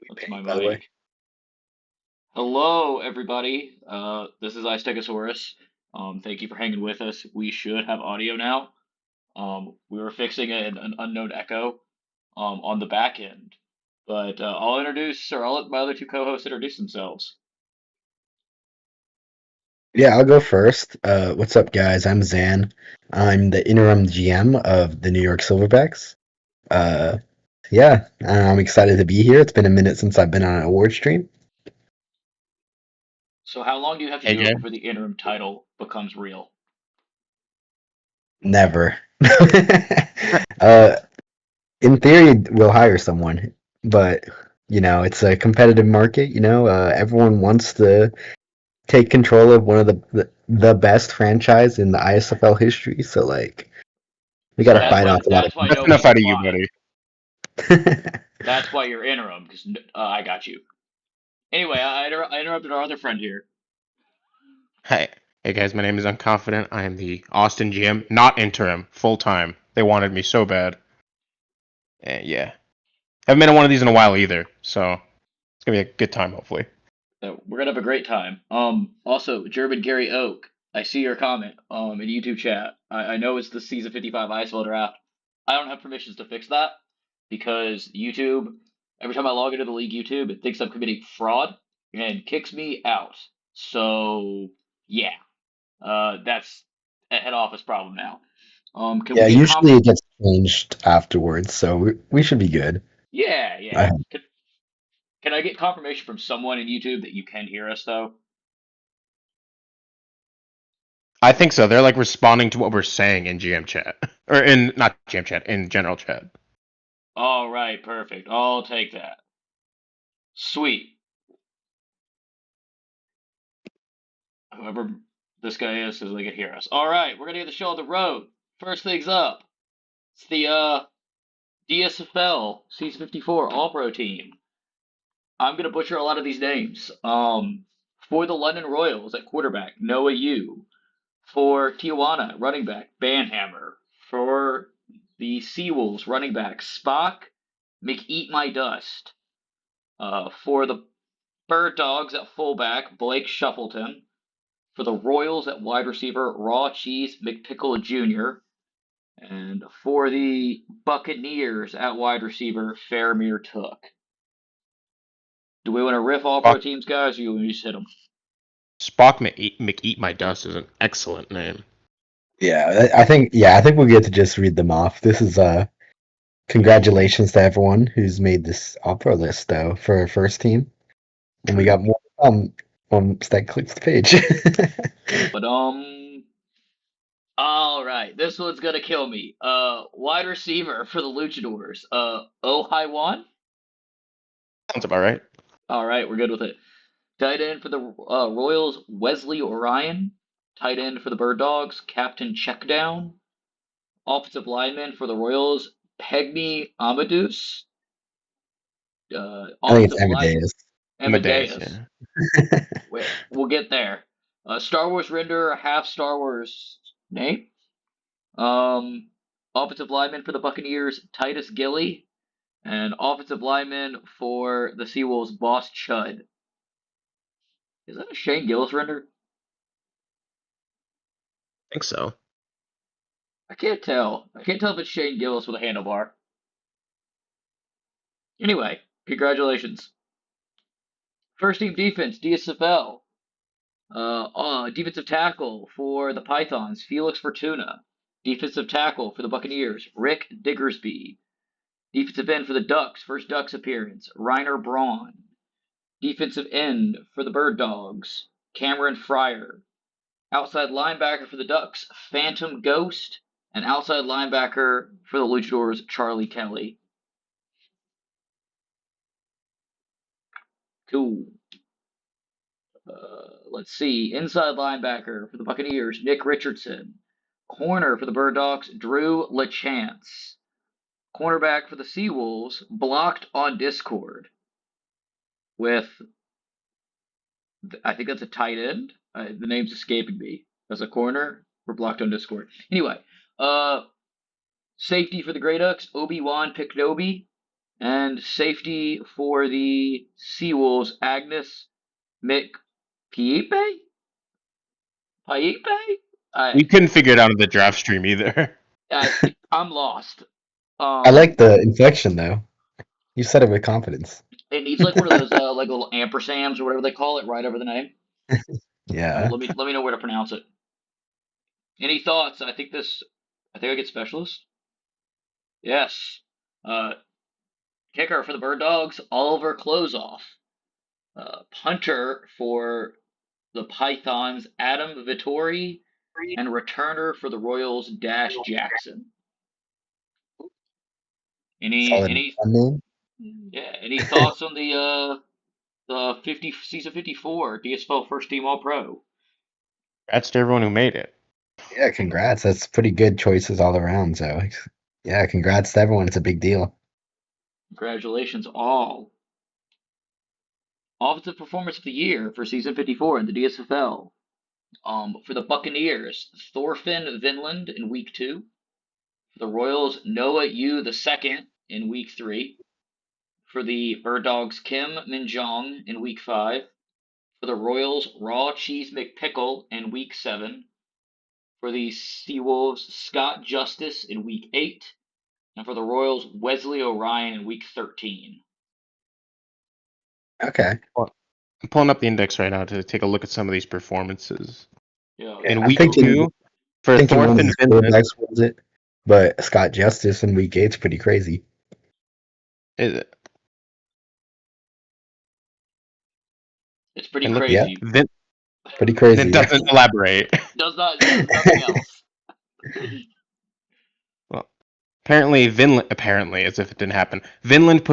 That's my By the way. mic. Hello, everybody. This is Istegosaurus. Thank you for hanging with us. We should have audio now. We were fixing an unknown echo on the back end, but I'll let my other two co-hosts introduce themselves. Yeah, I'll go first. What's up, guys? I'm Zan. I'm the interim GM of the New York Silverbacks. Uh, yeah, I'm excited to be here. It's been a minute since I've been on an award stream. So, how long do you have to Hey, do it Jay. before the interim title becomes real? Never. uh, in theory, we'll hire someone, but it's a competitive market. Everyone wants to take control of one of the best franchise in the ISFL history. So like, we got So to fight off a lot of. that's why That's enough nobody's out of you, applying. buddy. That's why you're interim, because I got you. Anyway, I interrupted our other friend here. Hey, hey guys, my name is Unconfident. I am the Austin GM, not interim, full time. They wanted me so bad. And yeah, haven't been in one of these in a while either, so it's gonna be a good time, hopefully. We're gonna have a great time. Also, German Gary Oak, I see your comment in YouTube chat. I know it's the season 55 ISFL draft. I don't have permissions to fix that because YouTube, every time I log into the league YouTube, it thinks I'm committing fraud and kicks me out. So yeah, that's a head office problem now. Can we Yeah, get usually it gets changed afterwards, so we should be good. Yeah, I yeah. Can I get confirmation from someone in YouTube that you can hear us though? I think so. They're like responding to what we're saying in GM chat, or in not GM chat, in general chat. All right, perfect. I'll take that. Sweet. Whoever this guy is, so they can hear us. All right, we're gonna get the show on the road. First things up, it's the DSFL Season 54 All Pro team. I'm gonna butcher a lot of these names. For the London Royals at quarterback, Noah Yu. For Tijuana, running back, Banhammer. For the Seawolves, running back, Spock, McEat My Dust. For the Bird Dogs at fullback, Blake Shuffleton. For the Royals at wide receiver, Raw Cheese McPickle Jr. And for the Buccaneers at wide receiver, Faramir Took. Do we want to riff all pro Spock, teams, guys, or you want to just hit them? Spock McEat My Dust is an excellent name. Yeah, I think we'll get to just read them off. This is congratulations to everyone who's made this opera list though for our first team. And we got more once that clicks the page. But all right, this one's gonna kill me. Wide receiver for the Luchadors. Oh Hai Wan. Sounds about right. All right, we're good with it. Tight end for the Royals, Wesley Orion. Tight end for the Bird Dogs, Captain Checkdown. Offensive lineman for the Royals, Peggy Amadeus. I think it's Offensive line, Amadeus. Amadeus, Amadeus. yeah. We'll get there. Star Wars render, half Star Wars name. Um, Offensive lineman for the Buccaneers, Titus Gilly. And offensive lineman for the Seawolves, Boss Chud. Is that a Shane Gillis render? I think so. I can't tell. I can't tell if it's Shane Gillis with a handlebar. Anyway, congratulations. First team defense, DSFL. Defensive tackle for the Pythons, Felix Fortuna. Defensive tackle for the Buccaneers, Rick Diggersby. Defensive end for the Ducks, first Ducks appearance, Reiner Braun. Defensive end for the Bird Dogs, Cameron Fryer. Outside linebacker for the Ducks, Phantom Ghost. And outside linebacker for the Luchadors, Charlie Kelly. Cool. Let's see. Inside linebacker for the Buccaneers, Nick Richardson. Corner for the Bird Dogs, Drew LaChance. Cornerback for the Seawolves, blocked on Discord with, I think that's a tight end. The name's escaping me. As a corner, we're blocked on Discord. Anyway, safety for the Grey Ducks, Obi-Wan Piknobi. And safety for the Seawolves, Agnes McPiepe? Piepe? We couldn't figure it out in the draft stream either. I'm lost. I like the inflection though. You said it with confidence. It needs like one of those like little ampersands or whatever they call it right over the name. Yeah. Let me know where to pronounce it. Any thoughts? I think I get specialist. Yes. Kicker for the Bird Dogs, Oliver Closeoff. Punter for the Pythons, Adam Vittori, and returner for the Royals, Dash Jackson. Solid Any name. any thoughts on the season 54 DSFL first team All Pro? That's to everyone who made it. Yeah, congrats. That's pretty good choices all around. So, yeah, congrats to everyone. It's a big deal. Congratulations all. Offensive performance of the year for season 54 in the DSFL. For the Buccaneers, Thorfinn Vinland in week 2. For the Royals, Noah Yu the second in week 3. For the Bird Dogs, Kim Min-jong in week 5. For the Royals, Raw Cheese McPickle in week 7. For the Seawolves, Scott Justice in week 8. And for the Royals, Wesley O'Ryan in week 13. Okay. I'm pulling up the index right now to take a look at some of these performances. Yeah, In I'm week thinking, 2, for thinking one of Thorfinn the Vinland, quarterbacks was it, but Scott Justice in week 8's pretty crazy. is it? it's pretty And look, Yeah, crazy. pretty it crazy. Yeah. doesn't elaborate. Does nothing else. Well, apparently, as if it didn't happen, Vinland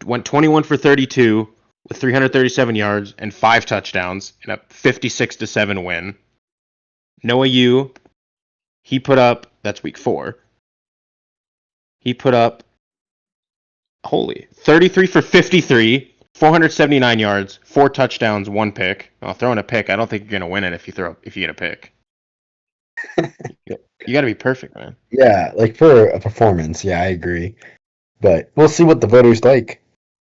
went 21 for 32 with 337 yards and 5 touchdowns in a 56-7 win. Noah Yu, that's week 4. He put up 33 for 53, 479 yards, 4 touchdowns, 1 pick. Well, throwing a pick, I don't think you're gonna win it if you get a pick. You got to be perfect, man. Yeah, like for a performance, yeah, I agree. But we'll see what the voters like.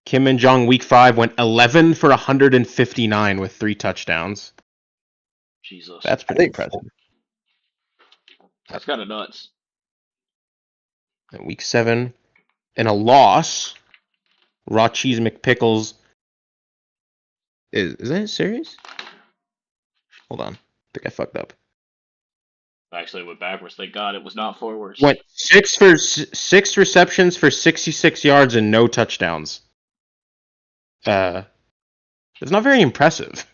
Kim Min-jong week 5 went 11 for 159 with 3 touchdowns. Jesus. That's pretty impressive. That's kind of nuts. And week 7, in a loss, Raw Cheese McPickles. Is that serious? Hold on. I think I fucked up. Actually, it went backwards. Thank God it was not forwards. Went 6 receptions for 66 yards and no touchdowns. It's not very impressive.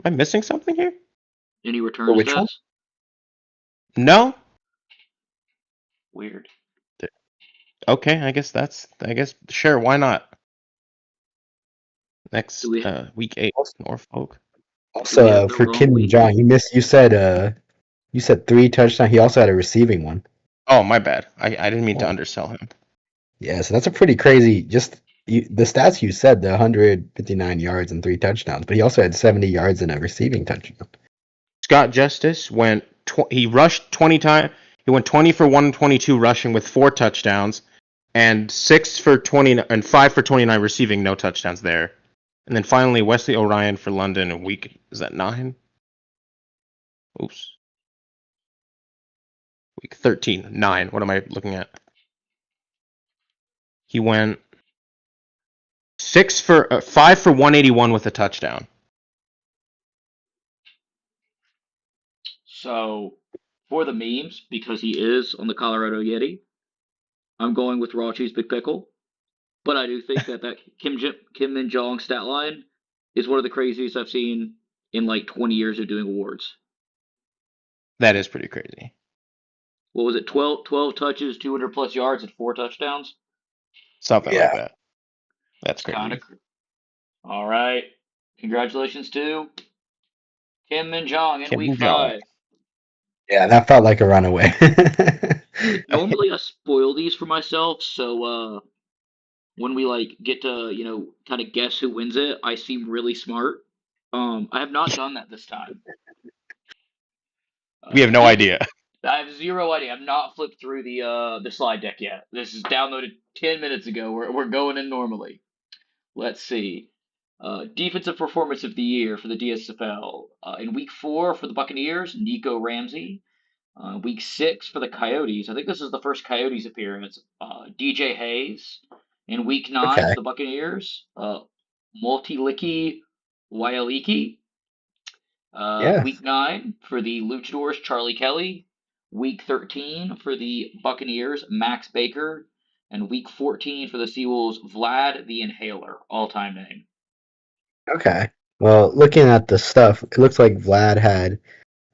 Am I missing something here? Any return which stats? one? No? Weird. Okay, I guess sure, why not? Next week 8, Norfolk. Also, have the for wrong Kim week? Jong, you said 3 touchdowns. He also had a receiving one. Oh, my bad. I didn't mean to undersell him. Yeah, so that's a pretty crazy. The stats you said, the 159 yards and 3 touchdowns, but he also had 70 yards and a receiving touchdown. Scott Justice he rushed 20 times. He went 20 for 122 rushing with 4 touchdowns and 6 for 20 and 5 for 29 receiving, no touchdowns there. And then finally Wesley O'Ryan for London in week, is that 9? Oops. Week 13, 9. What am I looking at? He went 5 for 181 with a touchdown. So, for the memes, because he is on the Colorado Yeti, I'm going with Raw Cheese Big Pickle. But I do think that Kim Min Jong stat line is one of the craziest I've seen in like 20 years of doing awards. That is pretty crazy. What was it? 12 touches, 200 plus yards, and 4 touchdowns? Something like that. That's crazy. All right. Congratulations to Kim Min Jong in week 5. Yeah, that felt like a runaway. Normally I spoil these for myself, so when we like get to, kind of guess who wins it, I seem really smart. I have not done that this time. We have no idea. I have zero idea. I've not flipped through the slide deck yet. This is downloaded 10 minutes ago. We're going in normally. Let's see. Defensive performance of the year for the DSFL. In week 4 for the Buccaneers, Nico Ramsey. Week 6 for the Coyotes. I think this is the first Coyotes appearance. DJ Hayes. In week 9 Okay. for the Buccaneers, Multiliki Wailiki. Yeah. Week 9 for the Luchadors, Charlie Kelly. Week 13 for the Buccaneers, Max Baker. And week 14 for the Seawolves, Vlad the Inhaler, all-time name. Okay. Well, looking at the stuff, it looks like Vlad had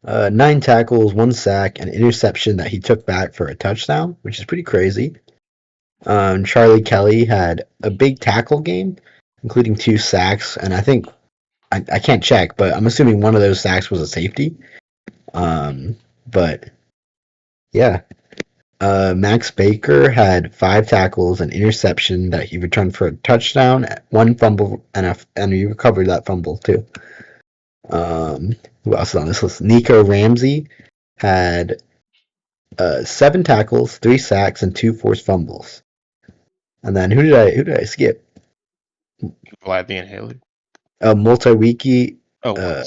9 tackles, 1 sack, and an interception that he took back for a touchdown, which is pretty crazy. Charlie Kelly had a big tackle game, including 2 sacks, and I think I can't check, but I'm assuming one of those sacks was a safety. But yeah, Max Baker had 5 tackles, an interception that he returned for a touchdown, 1 fumble, and he recovered that fumble too. Who else is on this list? Nico Ramsey had 7 tackles, 3 sacks, and 2 forced fumbles. And then who did I skip? Vlad the Inhaler. Multi-wiki, Oh,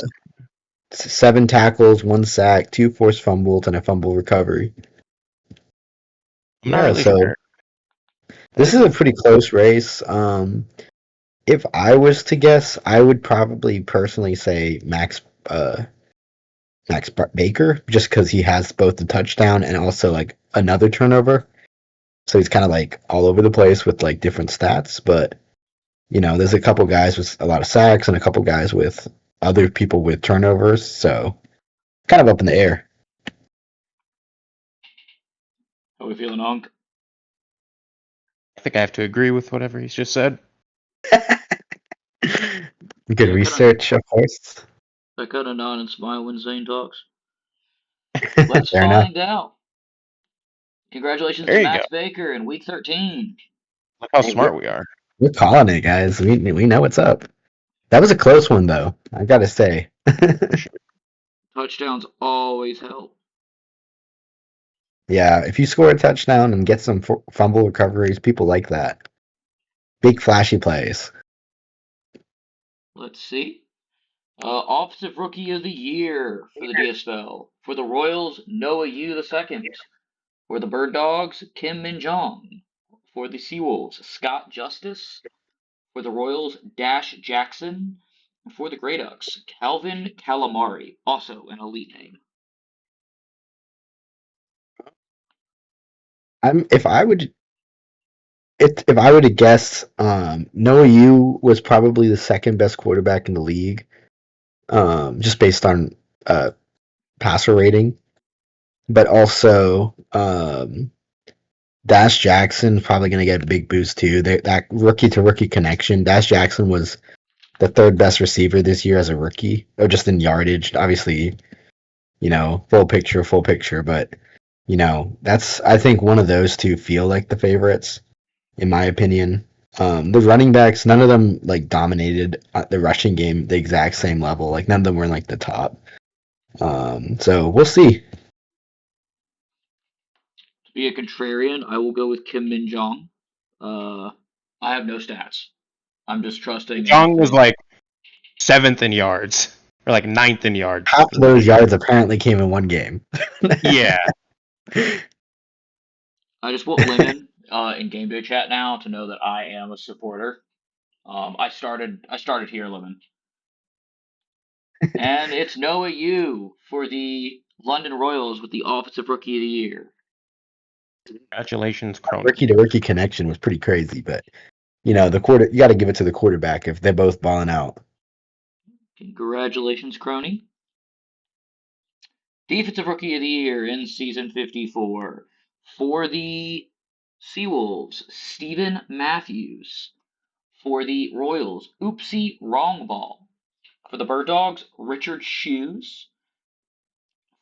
7 tackles, 1 sack, 2 forced fumbles, and a fumble recovery. I'm not Yeah, really so sure. this is a pretty close race. If I was to guess, I would probably personally say Max Baker, just because he has both the touchdown and also like another turnover. So he's kind of like all over the place with like different stats. But there's a couple guys with a lot of sacks and a couple guys with other people with turnovers. So kind of up in the air. How we feeling, Onk? I think I have to agree with whatever he's just said. Good research, of course. I kind of nod and smile when Zane talks. Let's Fair enough. find out. Congratulations to There you go. Max Baker in week 13. Look how Hey, smart we are. we're calling it, guys. We know what's up. That was a close one, though. I gotta say. Touchdowns always help. Yeah, if you score a touchdown and get some fumble recoveries, people like that. Big flashy plays. Let's see. Offensive Rookie of the Year for the DSL. For the Royals, Noah Yu II. For the Bird Dogs, Kim Min Jong. For the Seawolves, Scott Justice. For the Royals, Dash Jackson. For the Grey Ducks, Calvin Calamari, also an elite name. If I would to guess, Noah Yu was probably the second best quarterback in the league, just based on passer rating. But also, Dash Jackson's probably going to get a big boost too. That rookie to rookie connection. Dash Jackson was the 3rd best receiver this year as a rookie, or just in yardage. Obviously, full picture. But that's I think one of those two feel like the favorites, in my opinion. The running backs, none of them like dominated the rushing game the exact same level. Like none of them were in like the top. So we'll see. To be a contrarian, I will go with Kim Min Jong. I have no stats. I'm just trusting and Jong was hoping. like 7th in yards, or like 9th in yards. Half of those yards apparently came in one game. Yeah. I just want Lemon in Game Day chat now to know that I am a supporter. I started here, Lemon. And it's Noah Yu for the London Royals with the Offensive Rookie of the Year. Congratulations, Crony. Rookie to rookie connection was pretty crazy, but you got to give it to the quarterback if they're both balling out. Congratulations, Crony. Defensive Rookie of the Year in Season 54 for the Seawolves, Steven Matthews. For the Royals, Oopsie Wrong Ball. For the Bird Dogs, Richard Shoes.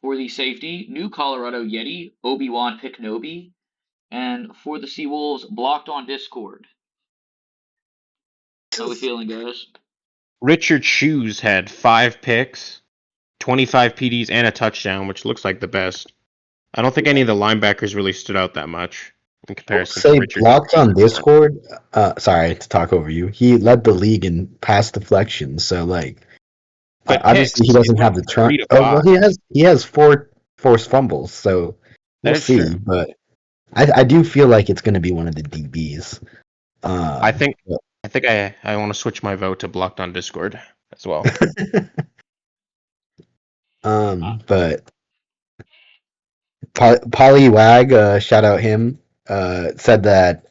For the safety, New Colorado Yeti, Obi-Wan Piknobi. And for the Seawolves, Blocked on Discord. How we feeling, guys? Richard Shoes had 5 picks, 25 PDs, and a touchdown, which looks like the best. I don't think any of the linebackers really stood out that much in I will comparison to say Richard blocked Sherman. on Discord. Sorry to talk over you. He led the league in pass deflections. So like, But obviously he picks, he's doesn't have went the from turn. 3 to Oh well, 5. he has four forced fumbles. So That we'll is true. see. But I do feel like it's going to be one of the DBs. I think But- I think I want to switch my vote to blocked on Discord as well. Uh, but Polly Wag, shout out him, said that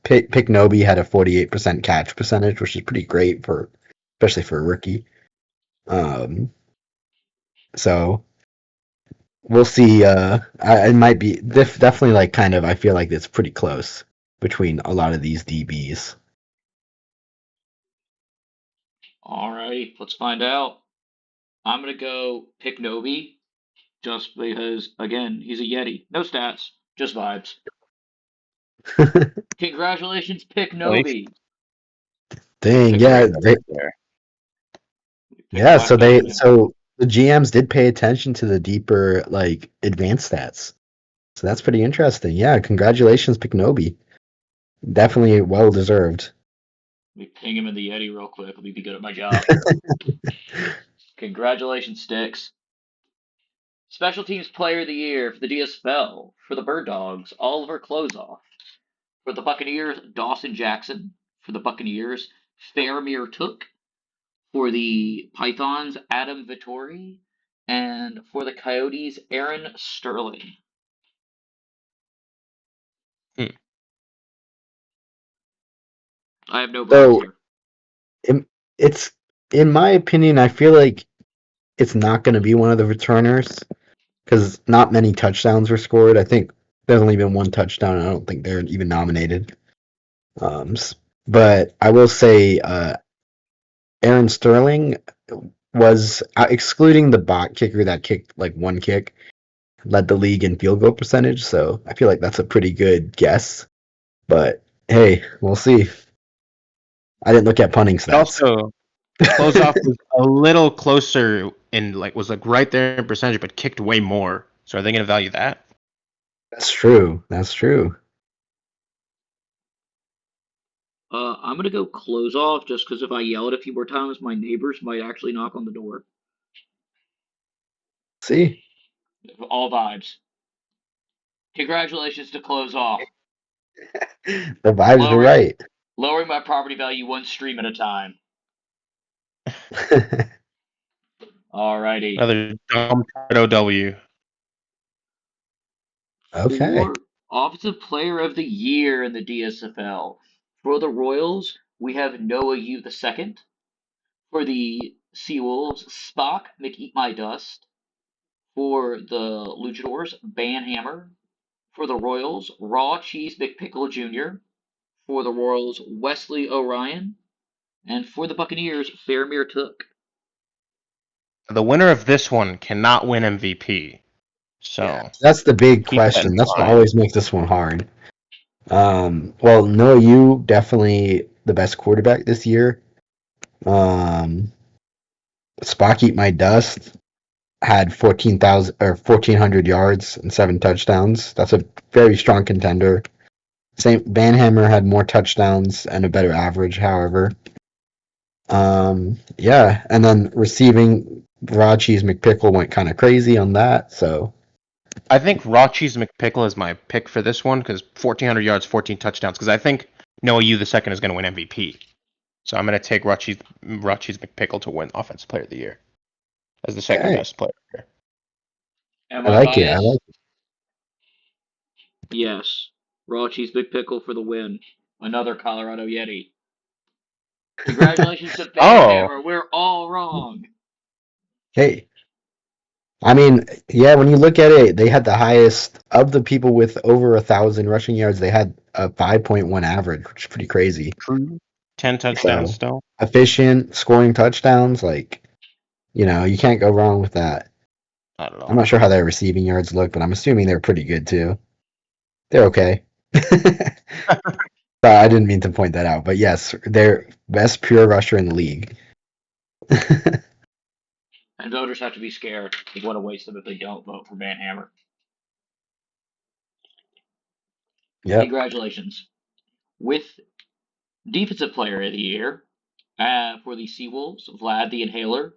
Picknobi had a 48% catch percentage, which is pretty great especially for a rookie. Um, so we'll see. It might be definitely like kind of. I feel like it's pretty close between a lot of these DBs. all right, let's find out. I'm gonna go pick Nobi just because, again, he's a Yeti. No stats, just vibes. Congratulations, pick At least Nobi. Dang, pick yeah, right there. Pick yeah. So Black Belt again. the GMs did pay attention to the deeper like advanced stats. So that's pretty interesting. Yeah, congratulations, Picknobi. Definitely well deserved. Let me ping him in the Yeti real quick. Let me be good at my job. Congratulations, Sticks. Special Teams Player of the Year for the DSFL. For the Bird Dogs, Oliver Closeoff. For the Buccaneers, Dawson Jackson. For the Buccaneers, Faramir Took. For the Pythons, Adam Vittori. And for the Coyotes, Aaron Sterling. Hmm. I have no votes So here. it's in my opinion, I feel like it's not going to be one of the returners because not many touchdowns were scored. I think there's only been one touchdown. And I don't think they're even nominated. Um, but I will say Aaron Sterling was excluding the bot kicker that kicked like one kick, led the league in field goal percentage. So I feel like that's a pretty good guess. But hey, we'll see. I didn't look at punting But stats. also, Closeoff was a little closer and was right there in percentage, but kicked way more. So are they going to value that? That's true. That's true. I'm gonna go close off just because if I yell it a few more times, my neighbors might actually knock on the door. See, All vibes. Congratulations to close off. the vibes were Lowering right. lowering my property value one stream at a time. Alrighty. Another dumb OW. Okay. For Offensive Player of the Year in the DSFL. For the Royals, we have Noah Yu II. For the Seawolves, Spock McEat My Dust. For the Luchadors, Banhammer. For the Royals, Raw Cheese McPickle Jr. For the Royals, Wesley Orion. And for the Buccaneers, Faramir Took. The winner of this one cannot win MVP. Yeah, So that's the big keep that in question. That's what mind. always makes this one hard. Well, Noah, you definitely the best quarterback this year. Um, Spock Eat My Dust had 14,000 or 1,400 yards and 7 touchdowns. That's a very strong contender. Same Banhammer had more touchdowns and a better average, however. Yeah, and then receiving Raw Cheese McPickle went kind of crazy on that. So I think Raw Cheese McPickle is my pick for this one because 1,400 yards, 14 touchdowns. Because I think Noah Yu II is going to win MVP. So I'm going to take Raw Cheese McPickle to win Offensive Player of the Year as the second okay, best player. Am I I like it. I like biased? Yes. Raw Cheese Big Pickle for the win. Another Colorado Yeti. Congratulations to Oh, Banhammer. We're all wrong. Hey, I mean, yeah, when you look at it, they had the highest of the people with over 1,000 rushing yards. They had a 5.1 average, which is pretty crazy. true. 10 touchdowns So still. efficient, scoring touchdowns, like you can't go wrong with that. Not at I'm not all. sure how their receiving yards look, but I'm assuming they're pretty good too. They're okay. I didn't mean to point that out, but yes, they're best pure rusher in the league. And voters have to be scared. What a waste of if they don't vote for Banhammer. Yep. Congratulations. With Defensive Player of the Year for the Seawolves, Vlad the Inhaler.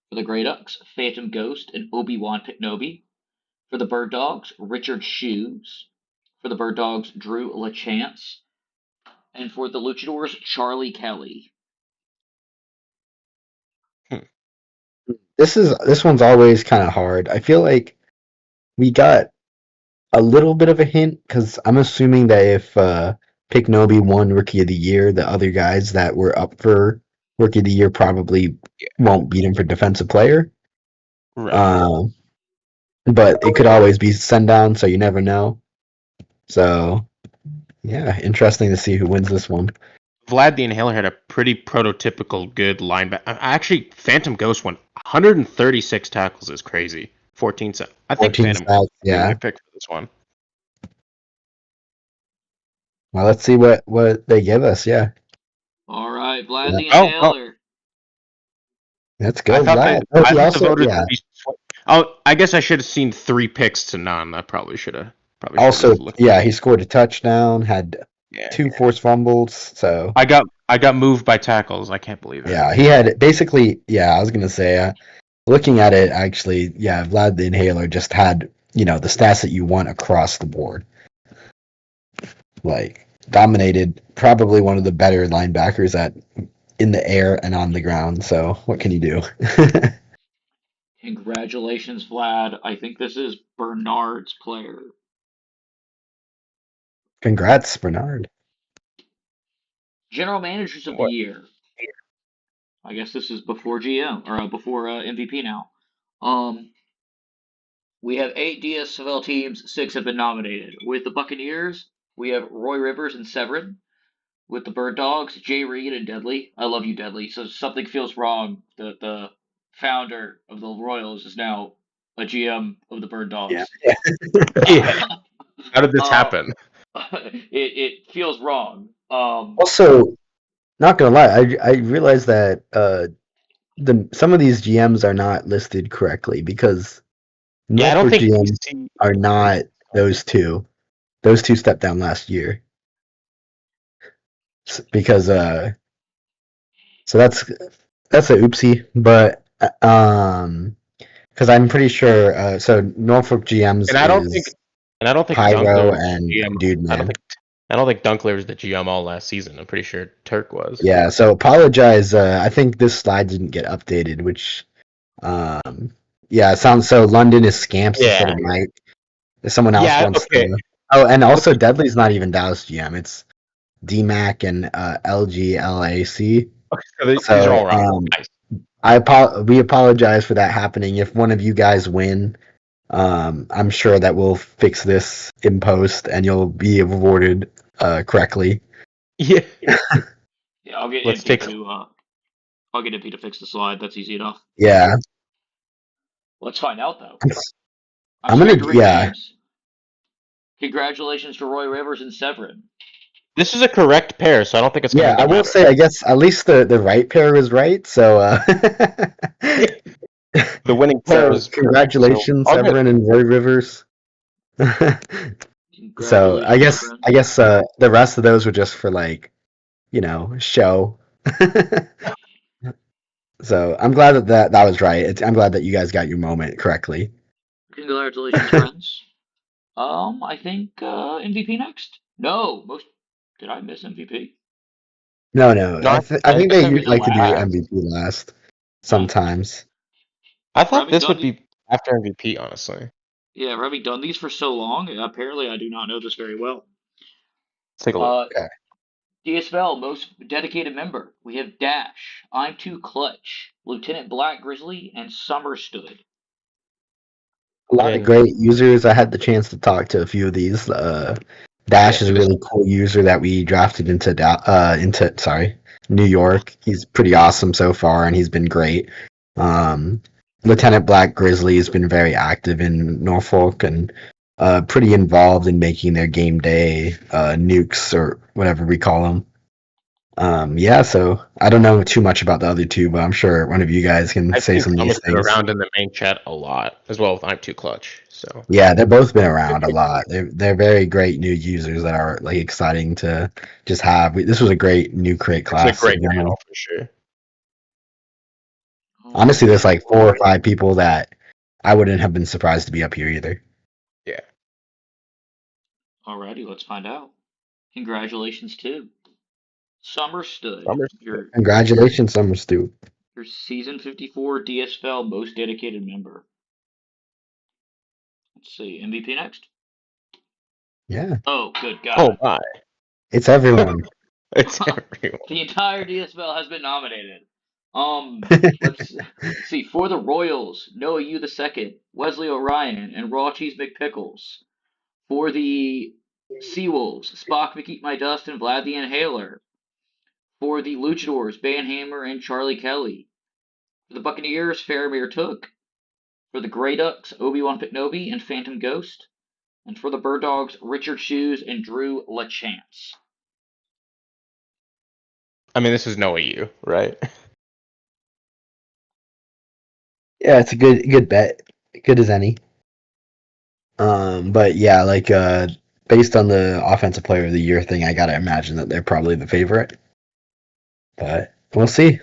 For the Grey Ducks, Phantom Ghost and Obi-Wan Kenobi. For the Bird Dogs, Richard Shoes. For the Bird Dogs, Drew LaChance. And for the Luchadors, Charlie Kelly. This one's always kind of hard. I feel like we got a little bit of a hint because I'm assuming that if Piknobi won Rookie of the Year, the other guys that were up for Rookie of the Year probably won't beat him for Defensive Player. Right. But it could always be send down, so you never know. So, yeah, interesting to see who wins this one. Vlad the Inhaler had a pretty prototypical good linebacker. Actually, Phantom Ghost won 136 tackles is crazy. 14 sacks. I think 14 Phantom sacks, Ghost yeah. my pick for this one. Well, let's see what they give us. Yeah, All right, Vlad the Oh, Inhaler. that's good, Vlad. Oh, I he thought the also, voters yeah. would be. Oh, I guess I should have seen 3 picks to none. I probably should have. Also, yeah, he scored a touchdown, had 2 forced fumbles. So I got moved by tackles. I can't believe it. yeah, he had basically. Yeah, I was gonna say, looking at it, actually, yeah, Vlad the Inhaler just had the stats that you want across the board. Like dominated, probably one of the better linebackers in the air and on the ground. So what can you do? Congratulations, Vlad. I think this is Bernard's player. Congrats, Bernard. General Managers of the Year. I guess this is before GM or before MVP now. We have 8 DSFL teams. 6 have been nominated. With the Buccaneers, we have Roy Rivers and Severin. With the Bird Dogs, Jay Reed and Deadly. I love you, Deadly. So something feels wrong. The founder of the Royals is now a GM of the Bird Dogs. Yeah. Yeah. How did this happen? It feels wrong. Also, not gonna lie, I realized that some of these GMs are not listed correctly because I don't think GMs are not those two. Those two stepped down last year because so that's a oopsie, but because I'm pretty sure so Norfolk GMs and I don't think Pyro Dunkler and GM. Dude Man. I don't think Dunkler was the GM all last season. I'm pretty sure Turk was. Yeah, so apologize. I think this slide didn't get updated, which yeah, it sounds so London is Scamps instead of Mike. If someone else wants to. Oh, and also Deadly's not even Dallas GM. It's DMAC and LGLAC. Okay, so these are all right. Nice. We apologize for that happening. If one of you guys win, I'm sure that we'll fix this in post and you'll be rewarded correctly. Yeah. Yeah, I'll get I'll get MP to fix the slide. That's easy enough. Yeah. Let's find out though. I'm gonna names. Congratulations to Roy Rivers and Severin. This is a correct pair, so I don't think it's I will say I guess at least the right pair was right, so the winning pair was congratulations, Severin and Roy Rivers. So I guess the rest of those were just for show. So I'm glad that was right. I'm glad that you guys got your moment correctly. Congratulations, friends. I think MVP next. No, did I miss MVP? No. I think they usually like to do MVP last sometimes. I thought this would be after MVP, honestly. Yeah, having done these for so long, apparently I do not know this very well. Let's take a look. Okay. DSFL most dedicated member. We have Dash, I'm Too Clutch, Lieutenant Black Grizzly, and Summerstood. A lot of great users. I had the chance to talk to a few of these. Dash is a really cool user that we drafted into New York. He's pretty awesome so far, and he's been great. Lieutenant Black Grizzly has been very active in Norfolk and pretty involved in making their game day nukes or whatever we call them. Yeah, so I don't know too much about the other two, but I'm sure one of you guys can I've say seen some of these Thomas been things. around in the main chat a lot, as well as I'm Too Clutch. So Yeah, they've both been around a lot. They're very great new users that are like exciting to just have. This was a great new crate it's a class great in general. battle for sure. Honestly, there's Alrighty. like 4 or 5 people that I wouldn't have been surprised to be up here either. Yeah. Alrighty, let's find out. Congratulations to Summerstood, Thomas, Congratulations, Summer Stu. your season 54 DSFL most dedicated member. Let's see, MVP next. Yeah, Oh, good oh God. my, it's everyone. it's everyone. The entire DSFL has been nominated. Let's see. For the Royals, Noah Yu II, Wesley Orion, and Raw Cheese McPickles. For the Seawolves, Spock McEat My Dust and Vlad the Inhaler. For the Luchadors, Banhammer and Charlie Kelly. For the Buccaneers, Faramir Took. For the Grey Ducks, Obi-Wan Kenobi and Phantom Ghost. And for the Bird Dogs, Richard Shoes and Drew LaChance. I mean, this is Noah U, right? Yeah, it's a good bet, good as any. But yeah, like based on the offensive player of the year thing, I gotta imagine that they're probably the favorite. But we'll see.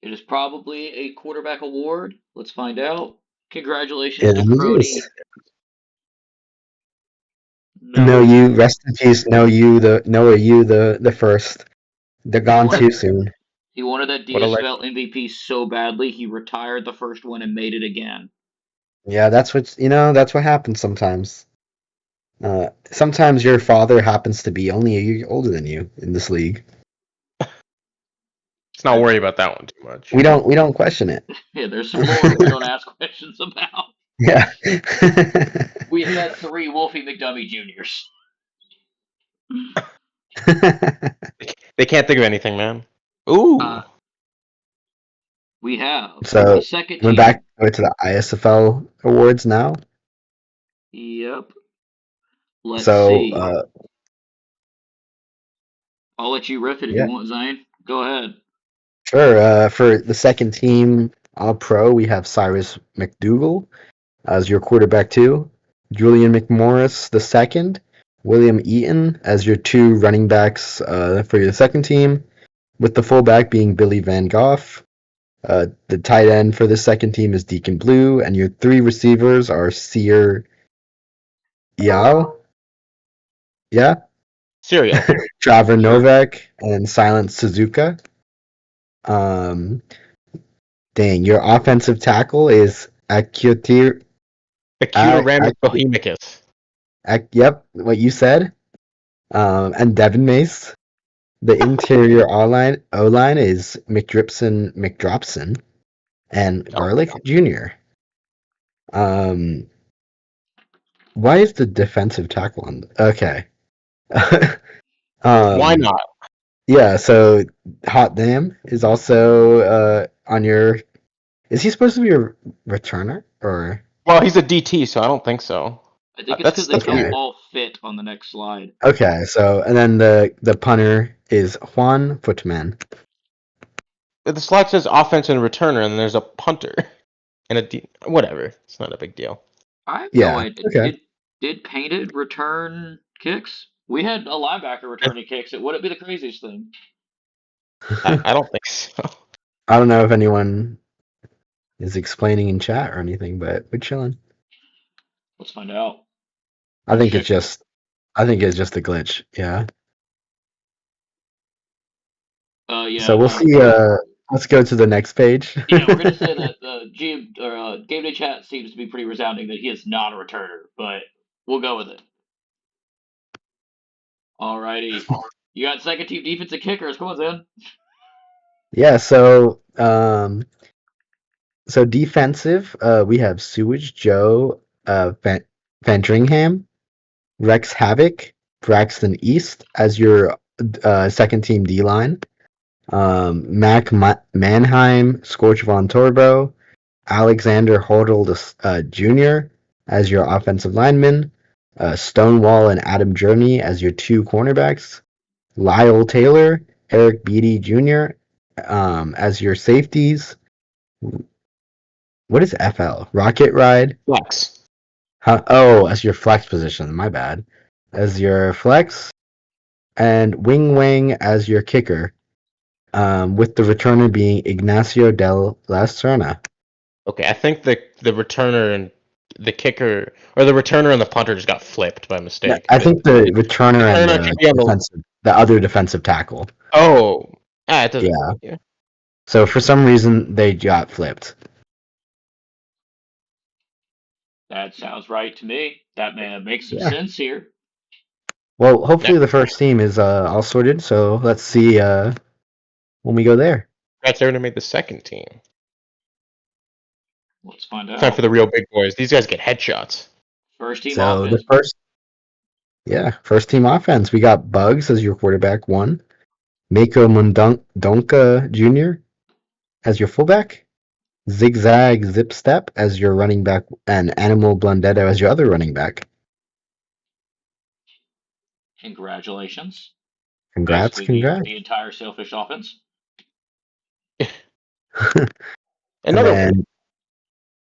It is probably a quarterback award. Let's find out. Congratulations It to Crony. is. No, Noah you Yu. rest in peace. No, you the Noah, you the first. They're He gone too wanted soon. he wanted that What a DSFL legend. MVP so badly he retired the first one and made it again. Yeah, that's what happens sometimes. Sometimes your father happens to be only a year older than you in this league. Let's not worry about that one too much. We don't question it. Yeah, there's some lore we don't ask questions about. Yeah. We have had 3 Wolfie McDummy Juniors. They can't think of anything, man. Ooh, Uh, we have for So the second we're team. back to the ISFL awards now. Yep. Let's So see. I'll let you riff it if you yeah, want, Zane. Go ahead. sure. For the second team All Pro, we have Cyrus McDougal as your quarterback two, Julian McMorris the second, William Eaton as your two running backs for your second team, with the fullback being Billy Van Gogh. The tight end for the second team is Deacon Blue, and your three receivers are Sear Yao, yeah, cereal. Trevor Sure. Novak, and Silent Suzuka. Um, Dang, your offensive tackle is Akutir. Acutiramus bohemicus. Yep, what you said. And Devin Mace. The interior O line is McDropson, and Oh, Garlic Jr. Um, why is the defensive tackle on? Okay. why um, not? yeah. So Hot Damn is also on your. Is he supposed to be a returner or? Well, he's a DT, so I don't think so. I think it's because That's they that's don't Okay. weird. all fit on the next slide. Okay. So and then the punter is Juan Footman. The slide says offense and returner, and there's a punter and a D. Whatever. It's not a big deal. I have no Yeah. idea. Okay. Did Painted return kicks? We had a linebacker returning kicks. It wouldn't be the craziest thing. I don't think so. I don't know if anyone is explaining in chat or anything, but we're chilling. Let's find out. I think it's Check. just I think it's just a glitch. Yeah. Yeah. So we'll see. Let's go to the next page. Yeah, we're gonna say that Game Day Chat seems to be pretty resounding that he is not a returner, but we'll go with it. Alrighty. You got second team defensive kickers. Come on, Zen. Yeah. So defensive. We have Sewage Joe, Vandringham, Rex Havoc, Braxton East as your second team D line. Mac Mannheim, Scorch Von Torbo, Alexander Hodel Jr. as your offensive lineman, Stonewall and Adam Journey as your two cornerbacks, Lyle Taylor, Eric Beatty Jr. As your safeties. What is FL? Rocket Ride? Flex. As your flex position. My bad. As your flex, and Wing Wang as your kicker. With the returner being Ignacio Del La Serna. Okay, I think the returner and the kicker, or the returner and the punter just got flipped by Yeah, mistake. I think the returner and Returner should be on the other defensive tackle. Oh, it doesn't. Yeah. Yeah. So for some reason they got flipped. That sounds right to me. That makes some Yeah. sense here. Well, hopefully the first team is all sorted. So let's see when we go there. That's Aaron made the second team. Let's find out. Time for the real big boys. These guys get headshots. First team So offense. first team offense. We got Bugs as your quarterback, 1. Mako Mundonka Jr. as your fullback. Zigzag Zip Step as your running back, and Animal Blundetto as your other running back. Congratulations. Congrats. The entire Sailfish offense. And then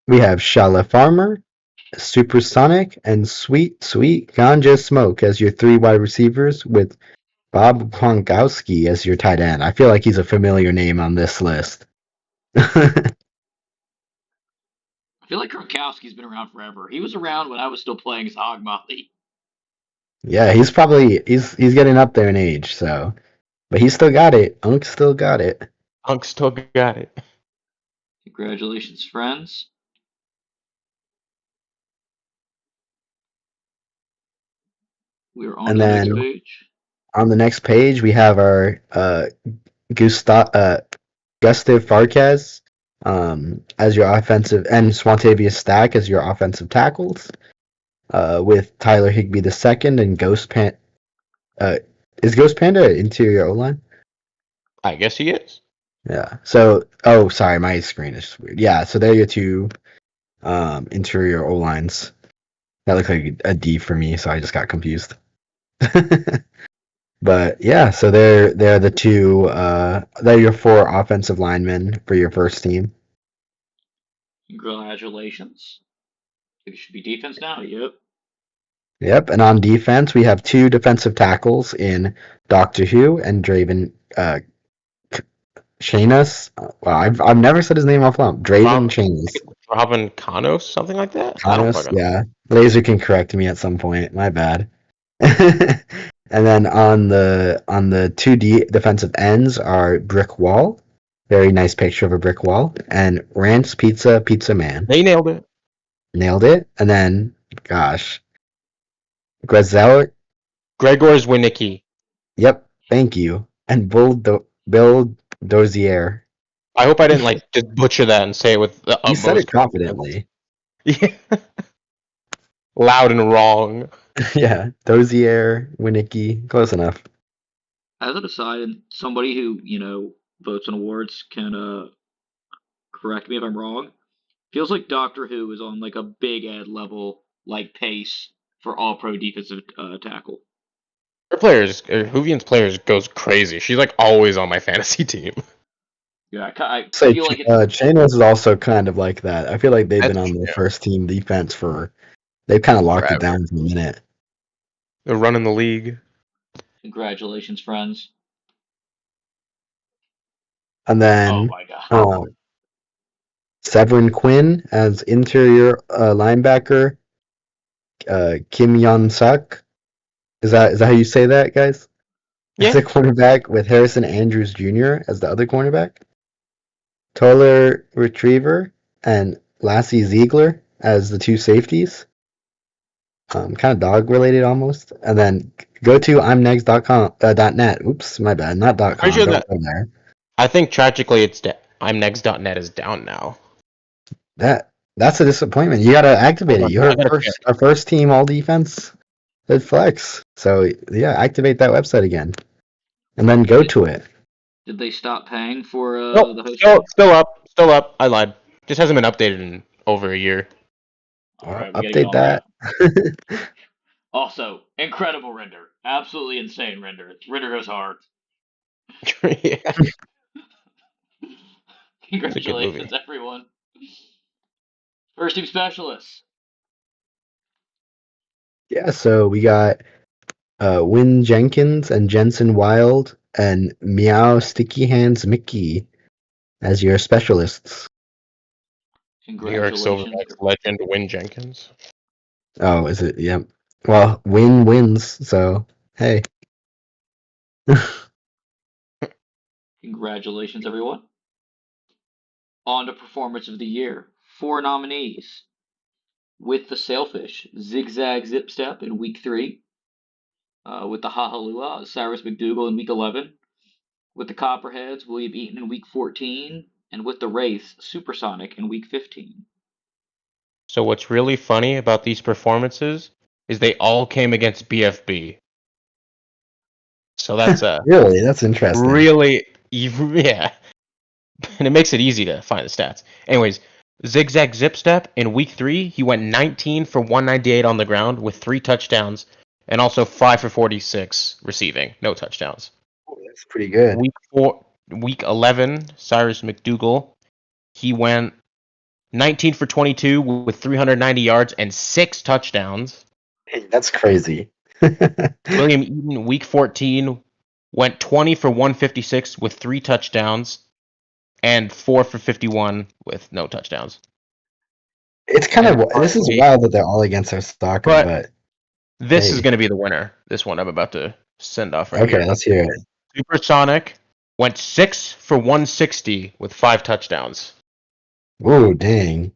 we have Shala Farmer, Supersonic, and Sweet Ganja Smoke as your 3 wide receivers, with Bob Gronkowski as your tight end. I feel like he's a familiar name on this list. I feel like Gronkowski's been around forever. He was around when I was still playing as Hog Molly. Yeah, he's getting up there in age, so, but he still got it. Unk still got it. Unk still got it. Congratulations, friends. We're on the next page. On the next page, we have our Gustav Farquez as your offensive, and Swantavius Stack as your offensive tackles, with Tyler Higbee II and Ghost Panda. Is Ghost Panda interior O-line? I guess he is. Yeah. So, sorry, my screen is weird. Yeah, so they're your 2 interior O-lines. That looks like a D for me, so I just got confused. But yeah, so they're the 2 they're your 4 offensive linemen for your first team. Congratulations. It should be defense now. Yep. Yep, and on defense we have 2 defensive tackles in Doctor Who and Draven Chanas. Well, I've never said his name off loud. Draven Chanas. Robin Kanos, something like that. Kanos, yeah. Laser can correct me at some point. My bad. And then on the 2 defensive ends are Brick Wall. Very nice picture of a brick wall. And Rance Pizza Man. They nailed it. Nailed it. And then, gosh. Gregor's Winnicki. Yep, thank you. And Bill Dozier. I hope I didn't just butcher that and say it with the You said it confidently. Yeah. Loud and wrong. Yeah, Dozier, Winnicki, close enough. As an aside, and somebody who, votes on awards can correct me if I'm wrong. Feels like Doctor Who is on a Big Ed level pace for all pro defensive tackle. Her Whovian's players goes crazy. She's always on my fantasy team. Yeah, I feel like Chanos is also kind of like that. I feel like they've been on the first team defense they've kind of locked it down for a minute. They're running the league. Congratulations, friends. And then, oh my god, Severin Quinn as interior linebacker. Kim Yon Suk. Is that how you say that, guys? Yeah. As a cornerback, with Harrison Andrews Jr. as the other cornerback. Toller Retriever and Lassie Ziegler as the 2 safeties. Kind of dog related almost. And then go to imnext.net. Oops, my bad. Not .com. Sure Don't go there. I think tragically it's imnext.net is down now. That's a disappointment. You gotta activate it. You're our first team all defense at flex. So yeah, activate that website again. And then go to it. Did they stop paying for the hosting? Still up. I lied. Just hasn't been updated in over a year. All right, update that. Also, incredible render. Absolutely insane render. Render goes hard. Yeah, it's a good Congratulations, movie. everyone. First team specialists. Yeah, so we got Win Jenkins and Jensen Wild and Meow Sticky Hands Mickey as your specialists. New York Congratulations. Silverbacks legend Win Jenkins. Oh, is it? Yep. Well, Win wins, so hey. Congratulations, everyone. On to performance of the year. 4 nominees. With the Sailfish, Zigzag Zip Step in week 3. With the Hahalua, Cyrus McDougal in week 11. With the Copperheads, William Eaton in week 14. And with the Wraiths, Supersonic in week 15. So what's really funny about these performances is they all came against BFB. So that's Really, that's interesting. really yeah, and it makes it easy to find the stats. Anyways, Zigzag Zip Step in week 3, he went 19 for 198 on the ground with 3 touchdowns, and also 5 for 46 receiving, no touchdowns. Oh, that's pretty good. Week 11, Cyrus McDougal, he went 19 for 22 with 390 yards and 6 touchdowns. Hey, that's crazy. William Eaton, week 14, went 20 for 156 with 3 touchdowns and 4 for 51 with no touchdowns. It's kind of this is finally- wild that they're all against our stalker, but This hey. is going to be the winner. This one I'm about to send off right Okay, here. let's hear it. Supersonic went 6 for 160 with 5 touchdowns. Ooh, dang.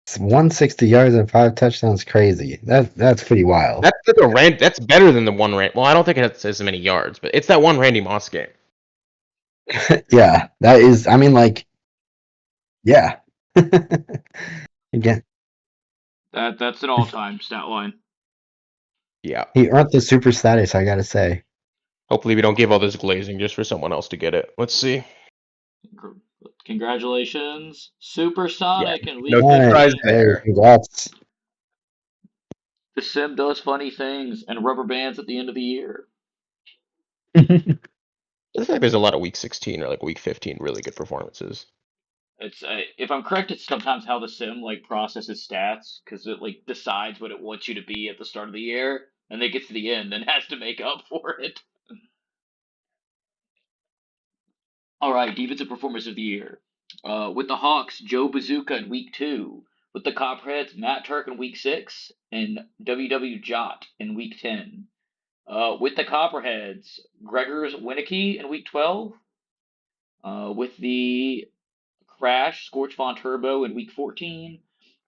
It's 160 yards and 5 touchdowns, crazy. That's pretty wild. That's better than the one Well, I don't think it has as many yards, but it's that one Randy Moss game. Yeah, that is. I mean, like, yeah. Again, That's an all-time stat line. Yeah. he earned the super status, I gotta say. Hopefully we don't give all this glazing just for someone else to get it. Let's see. Congratulations, Supersonic and week No 15. surprise Hey, there. congrats. The sim does funny things and rubber bands at the end of the year. I feel like there's a lot of week 16 or like week 15 really good performances. It's if I'm correct, it's sometimes how the sim like processes stats because it like decides what it wants you to be at the start of the year, and then gets to the end and has to make up for it. All right, defensive performance of the year. With the Hawks, Joe Bazooka in week 2. With the Copperheads, Matt Turk in week 6, and WW Jot in week 10. With the Copperheads, Gregor's Winnicky in week 12. With the Crash, Scorch Von Turbo in week 14.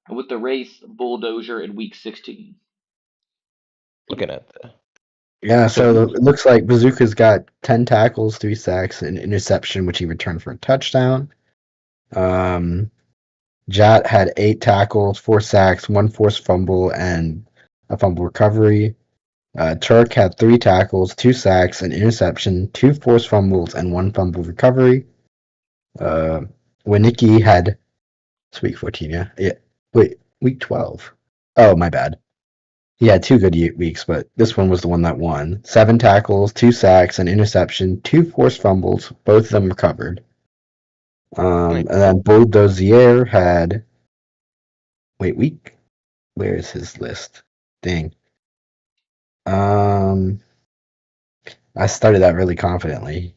And with the Wraith, Bulldozer in week 16. Looking at the Yeah, so it looks like Bazooka's got 10 tackles, 3 sacks, and interception, which he returned for a touchdown. Jot had 8 tackles, 4 sacks, 1 forced fumble, and a fumble recovery. Turk had 3 tackles, 2 sacks, an interception, 2 forced fumbles, and 1 fumble recovery. Winnicki had it's week 14, yeah. Wait, week 12. Oh, my bad. He had 2 good weeks, but this one was the one that won. 7 tackles, 2 sacks, an interception, 2 forced fumbles, both of them recovered. And then Bulldozier had where is his list? Dang. I started that really confidently.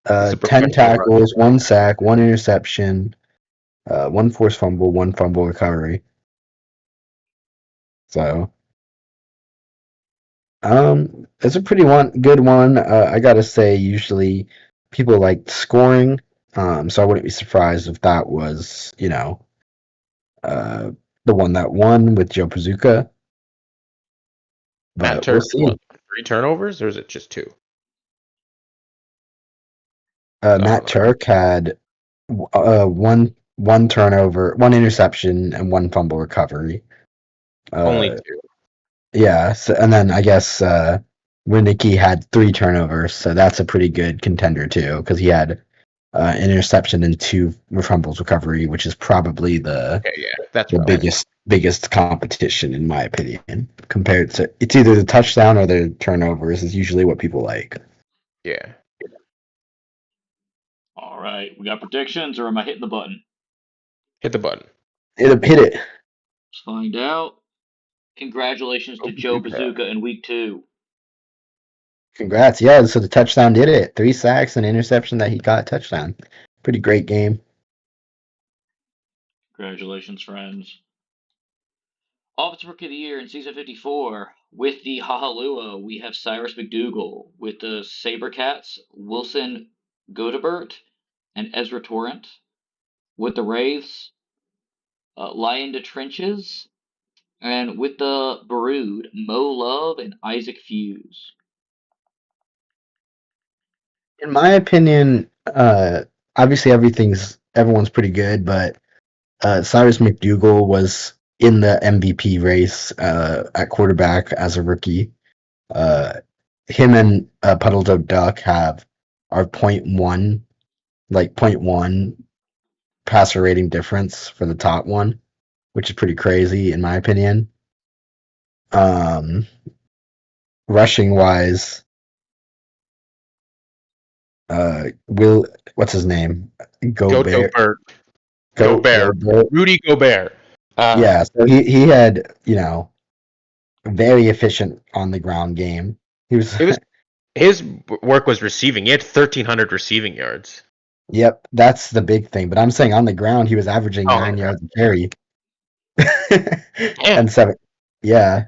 10 tackles, 1 sack, 1 interception, 1 forced fumble, 1 fumble recovery. So, it's a pretty good one. I gotta say, usually people like scoring, so I wouldn't be surprised if that was, the one that won with Joe Pazuka. Matt But Turk, we'll see. 3 turnovers, or is it just 2? Matt Turk had one turnover, 1 interception, and 1 fumble recovery. Only 2. Yeah, and then I guess Winnicki had 3 turnovers, so that's a pretty good contender too, because he had an interception and 2 fumbles recovery, which is probably the that's biggest biggest competition in my opinion. Compared to it's either the touchdown or the turnovers is usually what people like. Yeah. All right, we got predictions, or am I hitting the button? Hit the button. Hit it. Let's find out. Congratulations to Oh, Joe Bazooka in week 2. Congrats. Yeah, so the touchdown did it. 3 sacks and interception that he got touchdown. Pretty great game. Congratulations, friends. Offensive Rookie of the Year in Season 54. With the Hahalua, we have Cyrus McDougal. With the Sabercats, Wilson Godebert and Ezra Torrent. With the Wraiths, Lion to Trenches. And with the Brood, Mo Love and Isaac Fuse. In my opinion, obviously everyone's pretty good, but Cyrus McDougal was in the MVP race at quarterback as a rookie. Uh, him and Puddle Dog Duck are point one passer rating difference for the top one, which is pretty crazy in my opinion. Um, rushing wise, Will what's his name? Jojo Gobert. Bird. Gobert. Gobert. Rudy Gobert. Yeah, so he had, very efficient on the ground game. He was It was his work was receiving. He had 1,300 receiving yards. Yep, that's the big thing. But I'm saying on the ground he was averaging Oh, 9 yards a carry. damn. And 7. Yeah,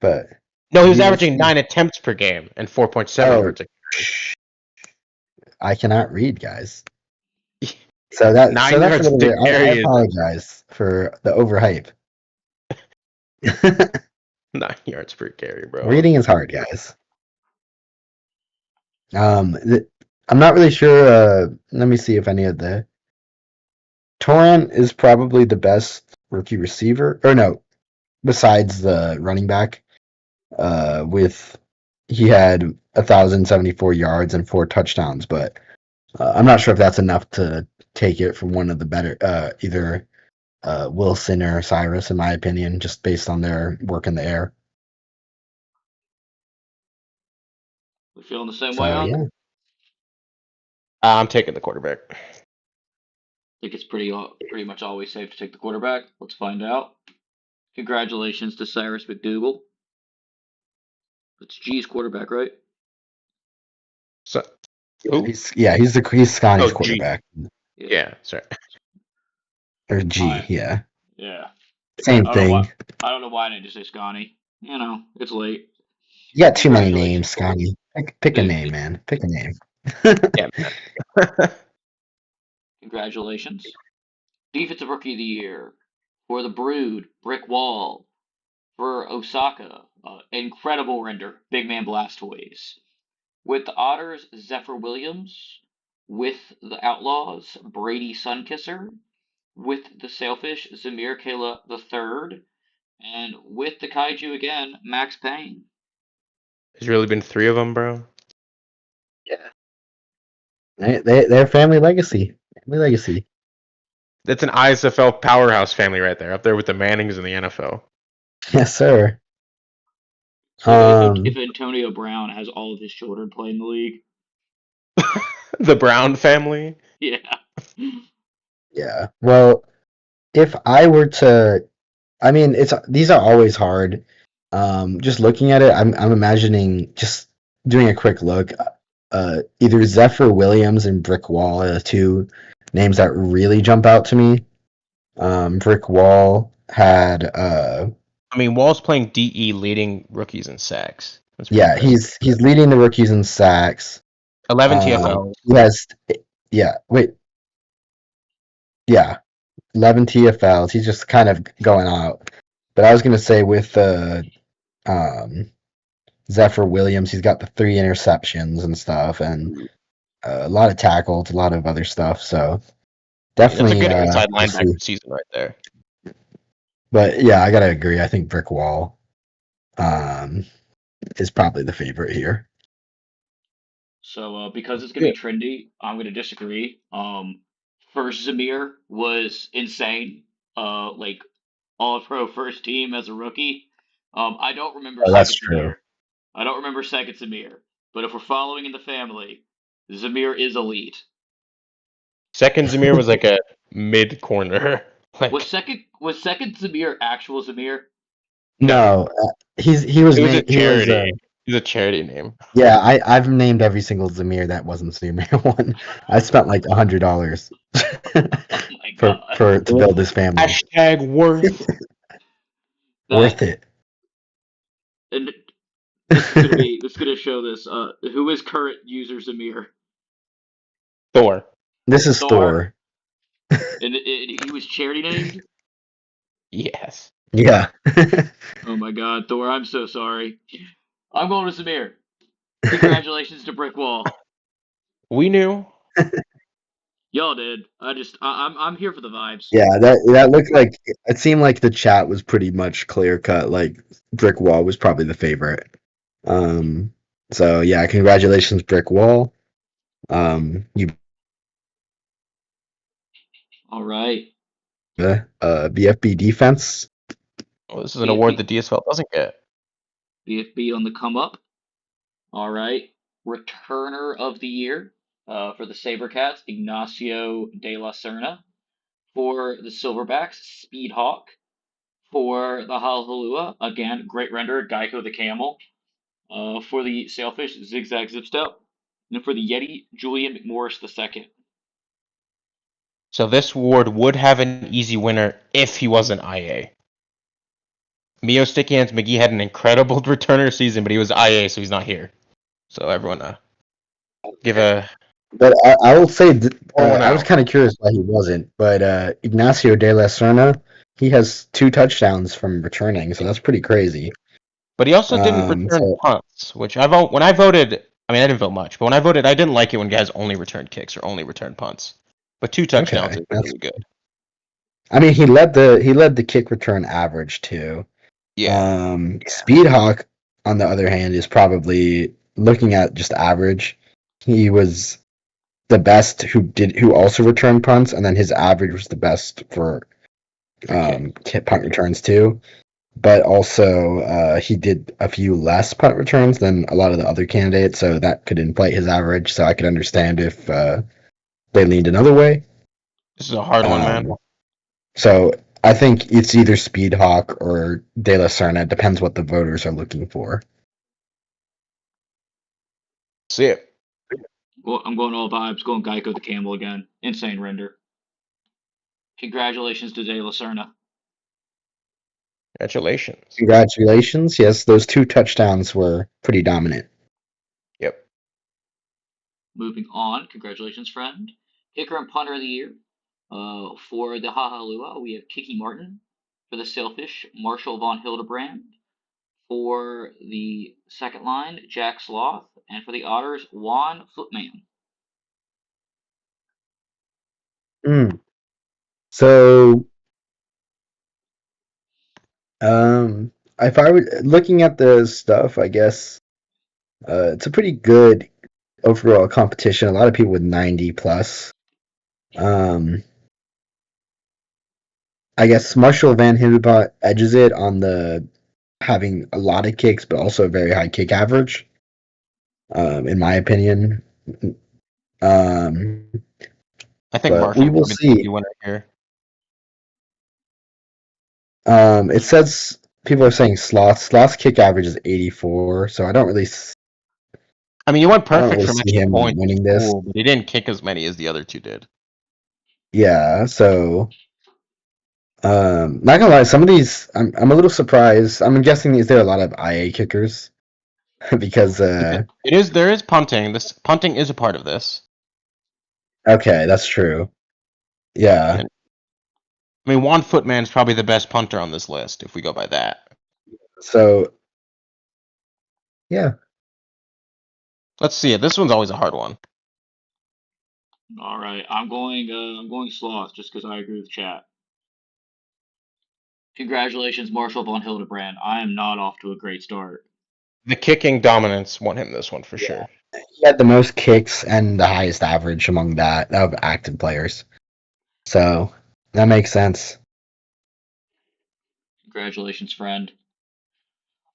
but No, he was he was averaging 9 attempts per game and 4.7 oh yards. I cannot read, guys. So that's a yards little to bit. I carry is apologize for the overhype. 9 yards per carry, bro. Reading is hard, guys. I'm not really sure. Let me see if any of the Torrent is probably the best rookie receiver, or no, besides the running back. With he had 1,074 yards and 4 touchdowns, but I'm not sure if that's enough to take it from one of the better, either Wilson or Cyrus, in my opinion, just based on their work in the air. We feeling the same way, So Unc? yeah, I'm taking the quarterback. Think it's pretty much always safe to take the quarterback. Let's find out. Congratulations to Cyrus McDougal. It's G's quarterback, right? So yeah, who? he's Scotty's Oh, G. quarterback, Yeah, sorry. or G, I yeah, yeah. same I don't know why. thing. I don't know why I didn't just say Scotty. It's late. You got too many names, Congratulations. Scotty. Pick a It, name, it, man. Pick a name. Yeah, man. congratulations. Defensive Rookie of the Year for the Brood, Brick Wall. For Osaka, incredible render, Big Man Blastoise. With the Otters, Zephyr Williams. With the Outlaws, Brady Sunkisser. With the Sailfish, Zamir Kayla III. And with the Kaiju again, Max Payne. There's really been 3 of them, bro. Yeah, they're family legacy. Family legacy. That's an ISFL powerhouse family right there, up there with the Mannings in the NFL. Yes, sir. It's like if Um, Antonio Brown has all of his children play in the league. The Brown family. Yeah. yeah. Well, if I were to, I mean, it's these are always hard. Just looking at it, I'm imagining just doing a quick look. Either Zephyr Williams and Brick Wall are the two names that really jump out to me. Brick Wall had, I mean, Wall's playing DE, leading rookies in sacks. That's pretty yeah, impressive. he's leading the rookies in sacks. 11 TFL. He has, yeah, wait, yeah, 11 TFLs. He's just kind of going out. But I was gonna say with um, Zephyr Williams, he's got the 3 interceptions and stuff, and a lot of tackles, a lot of other stuff. So That's a definitely, good inside we'll see. linebacker season right there. But yeah, I gotta agree. I think Brick Wall um, is probably the favorite here. So because it's gonna Yeah. be trendy, I'm gonna disagree. First Zamir was insane. Like All-Pro first team as a rookie. I don't remember Oh, that's second true. Zamir. I don't remember second Zamir. But if we're following in the family, Zamir is elite. Second Zamir was like a mid corner. Was Like second Zamir actual Zamir? no, No, he was it was a named. He was charity. It was a charity name. yeah. I've named every single Zamir that wasn't Zamir one. I spent like $100 Oh my god. for to build this family. Hashtag worth. That Worth it. and this is gonna show this. Who is current user Zamir? Thor. This is Thor. Thor. And he was charity named? Yes. Yeah. Oh my god, Thor, I'm so sorry. I'm going with Zamir. Congratulations to Brick Wall. We knew. Y'all did. I'm here for the vibes. Yeah, that looked like it seemed like the chat was pretty much clear cut. Like Brick Wall was probably the favorite. So yeah, congratulations, Brick Wall. You All right. BFB defense. Well, this is an award BFB, the DSL doesn't get. BFB on the come up. All right. Returner of the year for the Sabercats, Ignacio de la Serna. For the Silverbacks, Speedhawk. For the Halhalua, again, great render, Geico the Camel. For the Sailfish, Zigzag Zipstep. And for the Yeti, Julian McMorris II. So this award would have an easy winner if he wasn't IA. Mio Sticky Hands McGee had an incredible returner season, but he was IA, so he's not here. So everyone, give a But I will say pour one I was out. kind of curious why he wasn't. But Ignacio de la Serna, he has 2 touchdowns from returning, so that's pretty crazy. But he also didn't return So punts, which when I voted. I mean, I didn't vote much, but when I voted, I didn't like it when guys only returned kicks or only returned punts. But 2 touchdowns okay, is that's. really good. I mean, he led the kick return average too. Yeah. Speedhawk, on the other hand, is probably looking at just average. He was the best who also returned punts, and then his average was the best for punt returns too. But also, he did a few less punt returns than a lot of the other candidates, so that could inflate his average. So I could understand if they leaned another way. This is a hard one, man. So I think it's either Speedhawk or De La Serna. It depends what the voters are looking for. See it. Well, I'm going all vibes, going Geico the Camel again. Insane render. Congratulations to De La Serna. Congratulations. Congratulations. Yes, those 2 touchdowns were pretty dominant. Yep. Moving on, congratulations, friend. Kicker and punter of the year. For the Hahalua, we have Kiki Martin. For the Sailfish, Marshall von Hildebrand. For the second line, Jack Sloth. And for the Otters, Juan Footman. So, if I were looking at the stuff, I guess it's a pretty good overall competition. A lot of people with 90 plus. I guess Marshall Van Hildebrand edges it on the having a lot of kicks, but also a very high kick average. In my opinion. Um, I think but we Marshall will would be the see. winner here. It says people are saying Sloth's kick average is 84, so I don't really I mean, he went I don't perfect really from see extra him points, which is winning this. cool, but he didn't kick as many as the other 2 did. Yeah, so not gonna lie, some of these I'm a little surprised. I'm guessing is there a lot of IA kickers because There is punting. This punting is a part of this. okay, that's true. Yeah. And, I mean, Juan Footman's probably the best punter on this list if we go by that. So yeah. Let's see it. This one's always a hard one. All right, I'm going Sloth just because I agree with chat. Congratulations, Marshall von Hildebrand. I am not off to a great start. The kicking dominance won him this one for sure. He had the most kicks and the highest average among that of active players. So that makes sense. Congratulations, friend.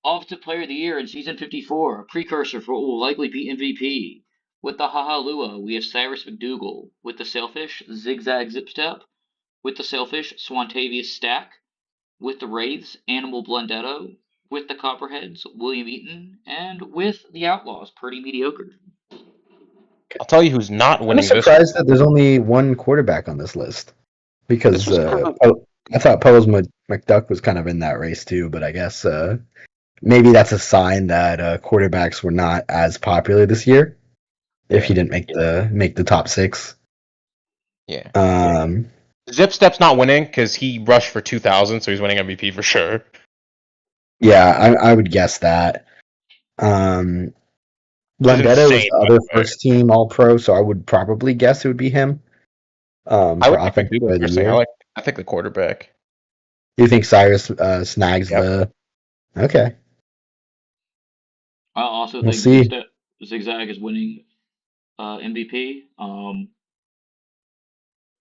Offensive Player of the Year in Season 54, a precursor for what will likely be MVP. With the Haha Lua, we have Cyrus McDougal. With the Sailfish, Zigzag Zip Step. With the Sailfish, Swantavius Stack. With the Wraiths, Animal Blendetto. With the Copperheads, William Eaton. And with the Outlaws, Pretty Mediocre. I'll tell you who's not I'm winning this. surprised that there's only one quarterback on this list because This was I thought Pose McDuck was kind of in that race too, but I guess maybe that's a sign that quarterbacks were not as popular this year. If he didn't make the top 6. Yeah. Um, Zip Step's not winning because he rushed for 2,000, so he's winning MVP for sure. yeah, I would guess that. Blendetto was insane, the by other the way. first team All Pro, so I would probably guess it would be him. I For would pick offensive McDougal player of the first thing. year. I think the quarterback. Do you think Cyrus snags Yep. the? Okay, I also we'll think see. Zigzag is winning MVP. I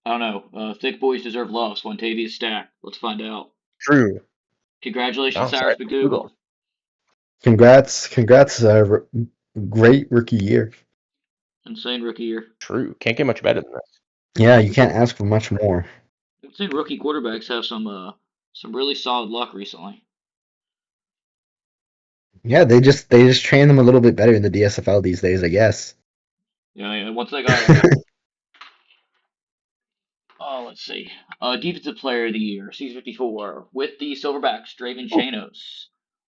don't know. Thick boys deserve love. Swantavius Stack. Let's find out. True. Congratulations, Oh, Cyrus sorry. McDougal. Congrats! Great rookie year. Insane rookie year. True. Can't get much better than this. Yeah, you can't ask for much more. I've seen rookie quarterbacks have some really solid luck recently. Yeah, they just train them a little bit better in the DSFL these days, I guess. Yeah, once they got let's see. Defensive Player of the Year, Season 54, with the Silverbacks, Draven Chanos,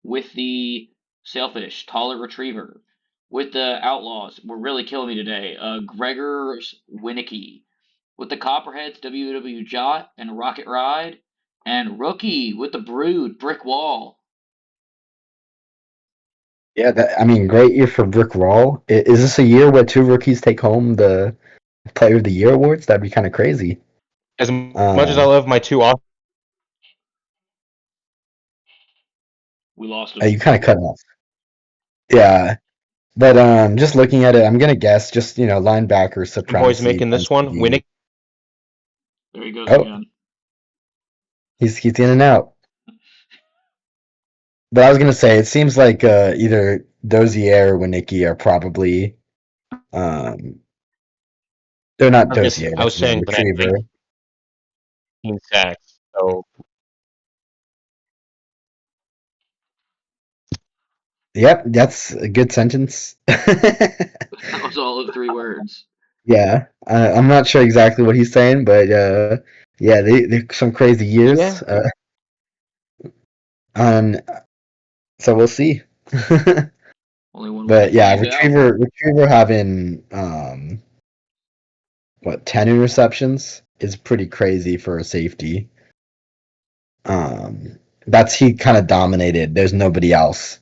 with the Sailfish, Taller Retriever, with the Outlaws, we're really killing me today, Gregor's Winnicky, with the Copperheads, WW Jot and Rocket Ride, and Rookie with the Brood, Brick Wall. Yeah, I mean, great year for Brick Wall. Is this a year where 2 rookies take home the Player of the Year awards? That'd be kind of crazy. As much as I love my two off, We lost him. You kind of cut off. Yeah, but just looking at it, I'm gonna guess just linebacker boys supremacy making this tends to one. be. Winning. There he goes Oh, again. he's in and out. But I was gonna say it seems like either Dozier or Winnicki are probably they're not Dozier. I was That's the saying that retriever. 19 sacks. So Yep, that's a good sentence. That was all of 3 words. Yeah, I'm not sure exactly what he's saying, but yeah, they some crazy years. yeah, On so we'll see. Only one way to But yeah, find out. retriever having 10 interceptions is pretty crazy for a safety. That's he kind of dominated. There's nobody else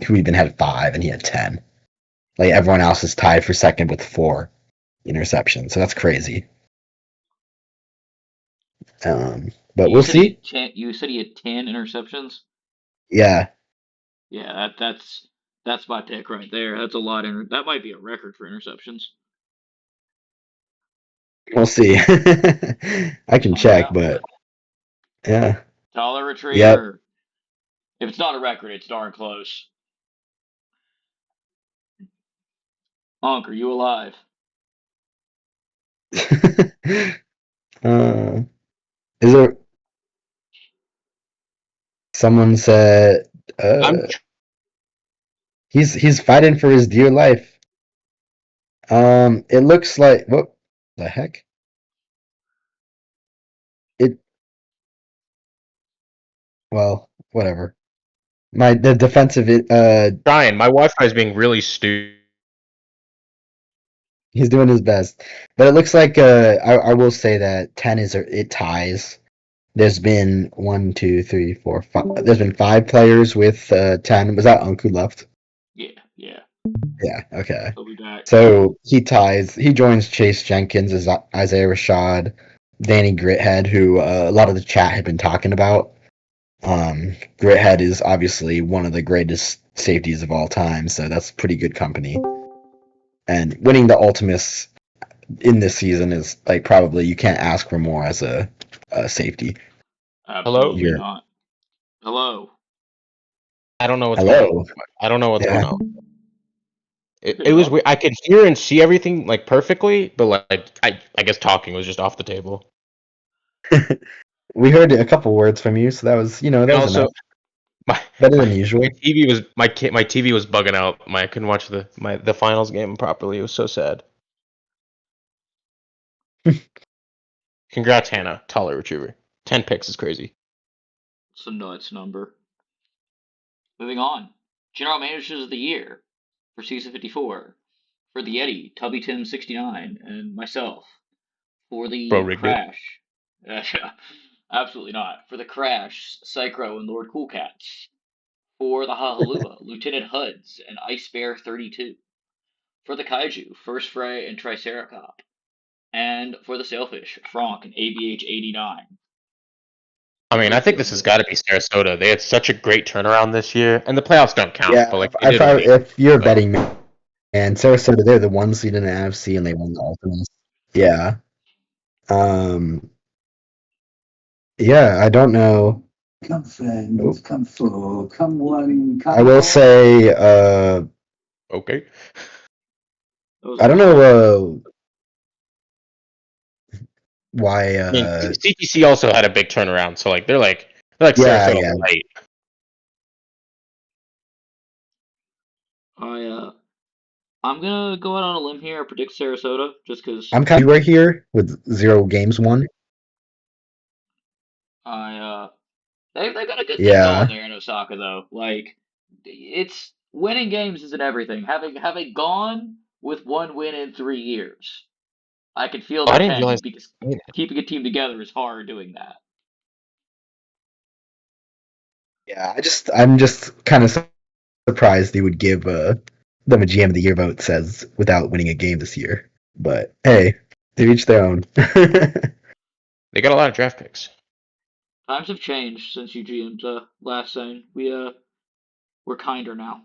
who even had 5 and he had 10. Like everyone else is tied for second with 4 interceptions. So that's crazy. But we'll see. You said he had 10 interceptions? Yeah. Yeah, that's my pick right there. That's a lot. That might be a record for interceptions. We'll see. I can check, but yeah. Taller Yep. Retriever. If it's not a record, it's darn close. Honk, are you alive? Is there someone said I'm he's fighting for his dear life. It looks like what the heck? It well, whatever. The defensive trying. My Wi-Fi is being really stupid. he's doing his best. But it looks like I will say that 10 is it ties. There's been 1, 2, 3, 4, 5. There's been 5 players with 10. Was that Uncle left? Yeah. Yeah, okay. He'll be back. So he ties. He joins Chase Jenkins as Isaiah Rashad, Danny Grithead, who a lot of the chat had been talking about. Grithead is obviously one of the greatest safeties of all time, so that's pretty good company. And winning the Ultimates in this season is like probably you can't ask for more as a safety. Absolutely You're- not. Hello. I don't know what's going on. Hello. I don't know what's going Yeah. on. It Pick was up. weird. I could hear and see everything like perfectly, but like I guess talking was just off the table. We heard a couple words from you, so that was, that And was also enough. my Better my than my usual. TV was my TV was bugging out. I couldn't watch the finals game properly. It was so sad. Congrats, Hannah, taller retriever. 10 picks is crazy. It's a nuts number. Moving on. General Managers of the Year for Season 54. For the Yeti, Tubby Tim 69, and myself. For Bro the rigged it. Crash. Absolutely not. For the Crash, Psychro and Lord Coolcats. For the Hahalua, Lieutenant Huds and Ice Bear 32. For the Kaiju, First Fray and Triceracop. And for the Sailfish, Frank and ABH 89. I How are mean, we I think this feeling, has got to guys? be Sarasota. They had such a great turnaround this year, and the playoffs don't count, Yeah, but like they did win. if you're a So betting man, Sarasota, they're the one seed in the NFC and they won the Ultimates. Yeah. Um, yeah, I don't know. Come friends, come four, come one, come I will all. say, okay. That was a I don't lot. know why. I mean, CTC also had a big turnaround, so like they're like Yeah, Sarasota yeah, light. I'm gonna go out on a limb here and predict Sarasota just because I'm kind of right here with 0 games won. I they've got a good thing going Yeah, there in Osaka though. Like it's winning games isn't everything. Having gone with one win in 3 years, I can feel Oh, I their didn't pain realize. because keeping a team together is hard doing that. yeah. I'm just kind of surprised they would give them a GM of the year vote says without winning a game this year. But hey, to each their own. They got a lot of draft picks. Times have changed since you GM'd last thing. We're kinder now.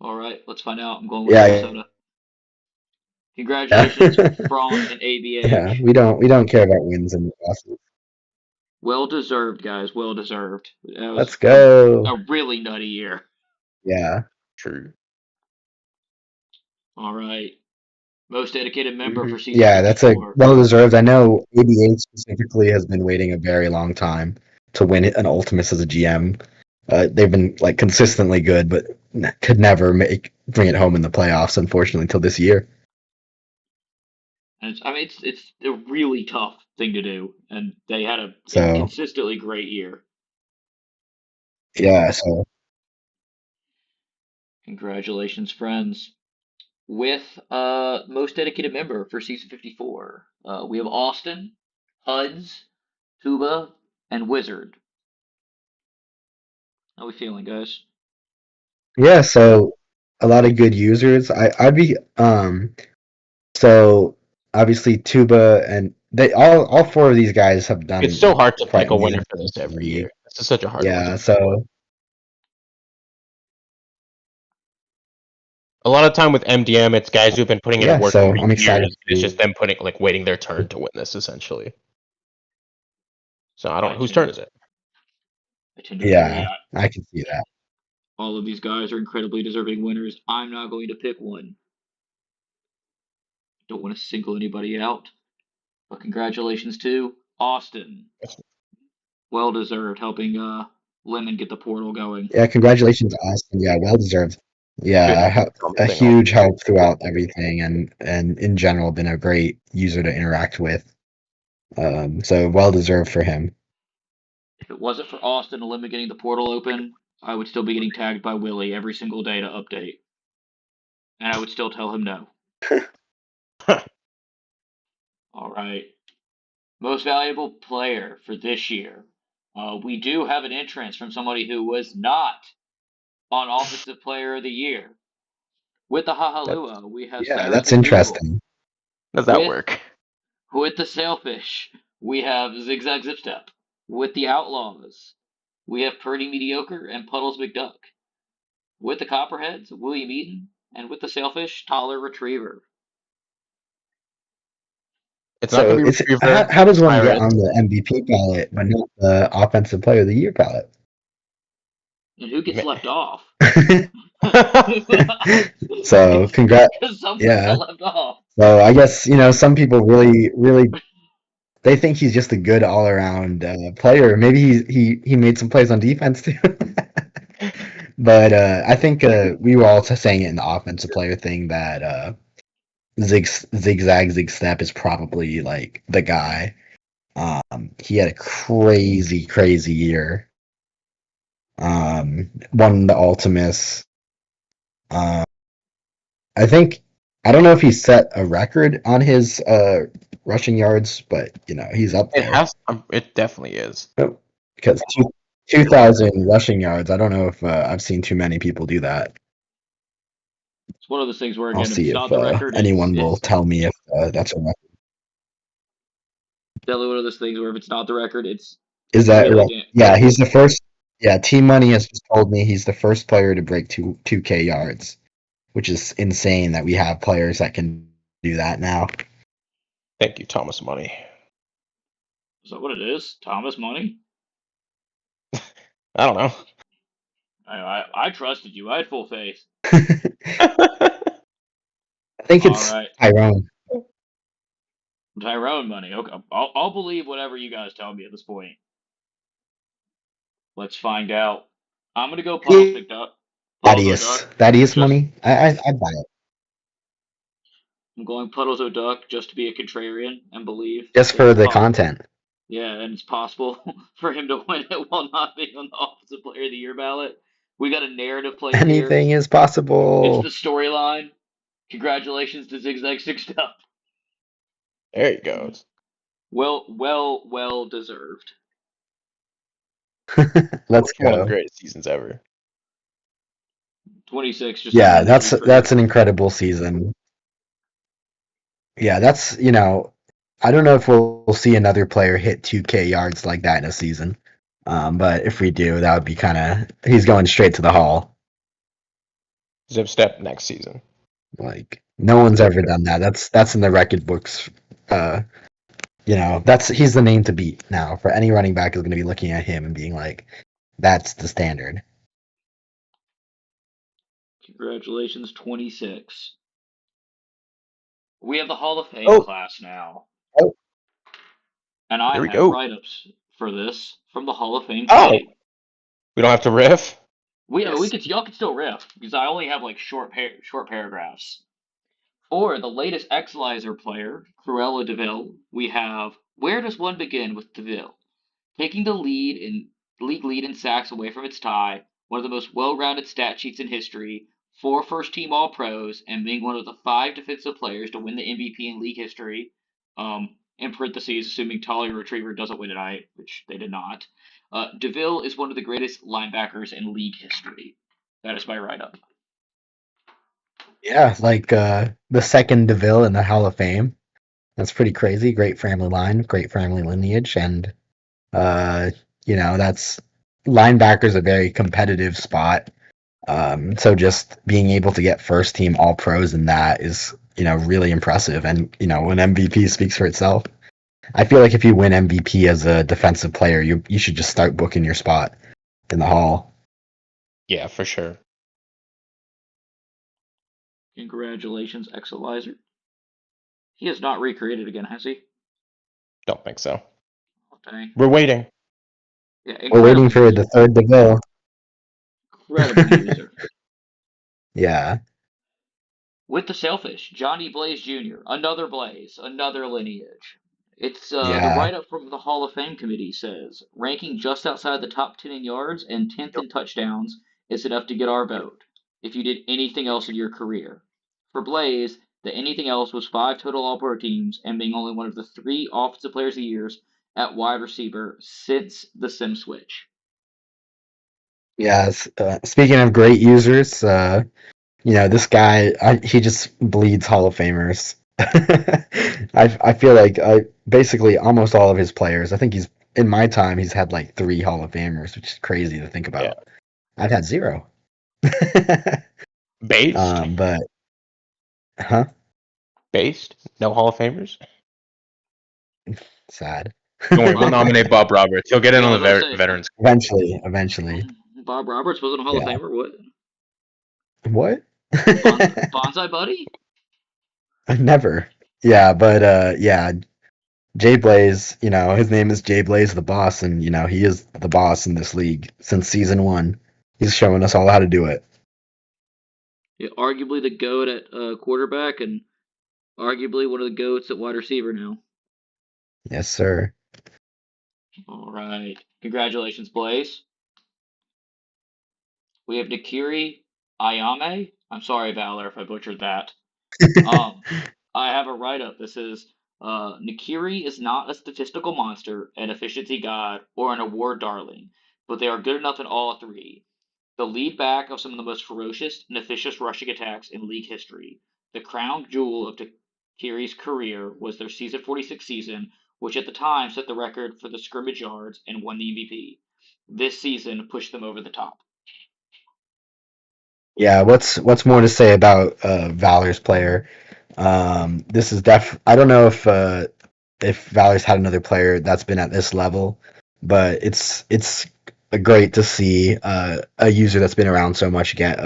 All right, let's find out. I'm going with Yeah, Sarasota. yeah, Congratulations, Franck and yeah. ABH. We don't care about wins and losses. Well deserved, guys. Well deserved. That Let's was go. a really nutty year. Yeah. True. All right. Most dedicated member Mm-hmm. for season Yeah, that's a 54. well deserved. I know ABH specifically has been waiting a very long time to win an Ultimates as a GM. They've been like consistently good, but could never bring it home in the playoffs, unfortunately, until this year. And it's a really tough thing to do, and they had a So consistently great year. yeah, so Congratulations, friends. With most dedicated member for season 54, we have Austin, Huds, Tuba, and Wizard. How we feeling, guys? yeah, so a lot of good users. I'd be so obviously Tuba and they all four of these guys have It's done so hard to quite pick a winner amazing for things this for the every league. year. This is such a hard one to Yeah, pick. so A lot of time with MDM, it's guys who've been putting in yeah, work so for I'm excited years. It's just to them putting like waiting their turn to win this essentially. So I I don't. Whose tend turn to is it? I tend to agree. yeah, I can see that. All of these guys are incredibly deserving winners. I'm not going to pick one. Don't want to single anybody out. But congratulations to Austin. Well deserved, helping Lemon get the portal going. Yeah, congratulations, Austin. Yeah, well deserved. Good Yeah, help. a Thing also. huge help throughout everything, and in general, been a great user to interact with. So well deserved for him. If it wasn't for Austin and Lemon getting the portal open, I would still be getting tagged by Willie every single day to update. And I would still tell him no. All right. Most valuable player for this year. We do have an entrance from somebody who was not on Offensive Player of the Year. With the That, Hahalua, we have Yeah, Cyrus that's McDougal. interesting. does that With work? with the Sailfish, we have Zigzag Zipstep. With the Outlaws, we have Purdy Mediocre and Puddles McDuck. With the Copperheads, William Eaton, and with the Sailfish, Toller Retriever. It's not So gonna be it's Retriever. how does one get Pirates. on the MVP ballot but not the Offensive Player of the Year ballot? And who gets left off? So Because someone yeah. got left off. So I guess some people really they think he's just a good all around player. Maybe he made some plays on defense too. But I think we were all saying it in the offensive player thing that zigzag zig step is probably like the guy. He had a crazy year. Won the Ultimus. Um, I think I don't know if he set a record on his rushing yards, but he's up It there. has. It definitely is. Because 2,000 rushing yards. I don't know if I've seen too many people do that. It's one of those things where, I'll again, if see it's if not the record, anyone will it's tell me if that's a record. definitely one of those things where if it's not the record, it's Is that really right? damn. Yeah, he's the first. Yeah, Team Money has just told me he's the first player to break 2K yards, which is insane that we have players that can do that now. Thank you, Thomas Money. Is that what it is? Thomas Money? I don't know. I trusted you. I had full faith. I think All it's right, Tyrone. Tyrone Money. Okay, I'll believe whatever you guys tell me at this point. Let's find out. I'm gonna go Puddles McDuck. Puddles Thaddeus. O'Duck. Thaddeus Just money. I buy it. I'm going Puddles O'Duck just to be a contrarian and believe Just that for it's the possible. content. Yeah, and it's possible for him to win it while not being on the Offensive Player of the Year ballot. We got a narrative played here. Anything is It's possible. the storyline. Congratulations to Zigzag Six Up. There he goes. Well deserved. Let's One of the go. greatest seasons ever. 26 just Yeah, ended that's for an incredible season. Yeah, that's I don't know if we'll see another player hit 2K yards like that in a season. But if we do, that would be he's going straight to the Hall. Zip step next season. Like no one's ever done that. That's in the record books. He's the name to beat now. For any running back is going to be looking at him and being like, that's the standard. Congratulations, 26. We have the Hall of Fame class now. Oh. And I Here we have go. write-ups for this from the Hall of Fame Oh, committee. we don't have to riff. Y'all can still riff because I only have like short paragraphs. For the latest Exelizer player, Cruella DeVille, we have where does one begin with DeVille? Taking the league lead in sacks away from its tie, one of the most well-rounded stat sheets in history, 4 first-team All-Pros, and being one of the 5 defensive players to win the MVP in league history. In parentheses, assuming Talia Retriever doesn't win tonight, which they did not. DeVille is one of the greatest linebackers in league history. That is my write-up. Yeah, like the second DeVille in the Hall of Fame. That's pretty crazy. Great family line, great family lineage, and that's linebacker's a very competitive spot. So just being able to get first team all pros in that is, really impressive. And, when MVP speaks for itself, I feel like if you win MVP as a defensive player, you should just start booking your spot in the Hall. Yeah, for sure. Congratulations, Exelizer. He has not recreated again, has he? Don't think so. Oh, dang. We're waiting. Yeah, We're waiting for the third DeVille. Incredible user. Yeah. With the Sailfish, Johnny Blaze Jr., another Blaze, another lineage. It's the Yeah. write-up from the Hall of Fame committee says, ranking just outside the top 10 in yards and 10th in touchdowns is enough to get our vote if you did anything else in your career. For Blaze, the anything else was 5 total All-Pro teams and being only one of the 3 Offensive Players of the Years at wide receiver since the Sim switch. Yeah. Speaking of great users, this guy, he just bleeds Hall of Famers. I feel like basically almost all of his players. I think in my time he's had like 3 Hall of Famers, which is crazy to think about. Yeah. I've had 0. Based? But huh? Based? No Hall of Famers? Sad. Don't worry, we'll nominate Bob Roberts. He'll get in Yeah, I on was about the to say veterans. Eventually. Bob Roberts wasn't a Hall of Yeah. Famer. What? What? Bonsai Buddy? Never. Yeah, but yeah, Jay Blaze, his name is Jay Blaze the Boss, and he is the boss in this league since season 1. He's showing us all how to do it. Yeah, arguably the GOAT at quarterback and arguably one of the GOATs at wide receiver now. Yes, sir. All right. Congratulations, Blaze. We have Nakiri Ayame. I'm sorry, Valor, if I butchered that. I have a write-up that says, Nakiri is not a statistical monster, an efficiency god, or an award darling, but they are good enough in all three. The lead back of some of the most ferocious and efficient rushing attacks in league history. The crown jewel of Nakiri's career was their season 46 season, which at the time set the record for the scrimmage yards and won the MVP. This season pushed them over the top. Yeah, what's more to say about Valor's player? This is I don't know if Valor's had another player that's been at this level, but it's great to see a user that's been around so much get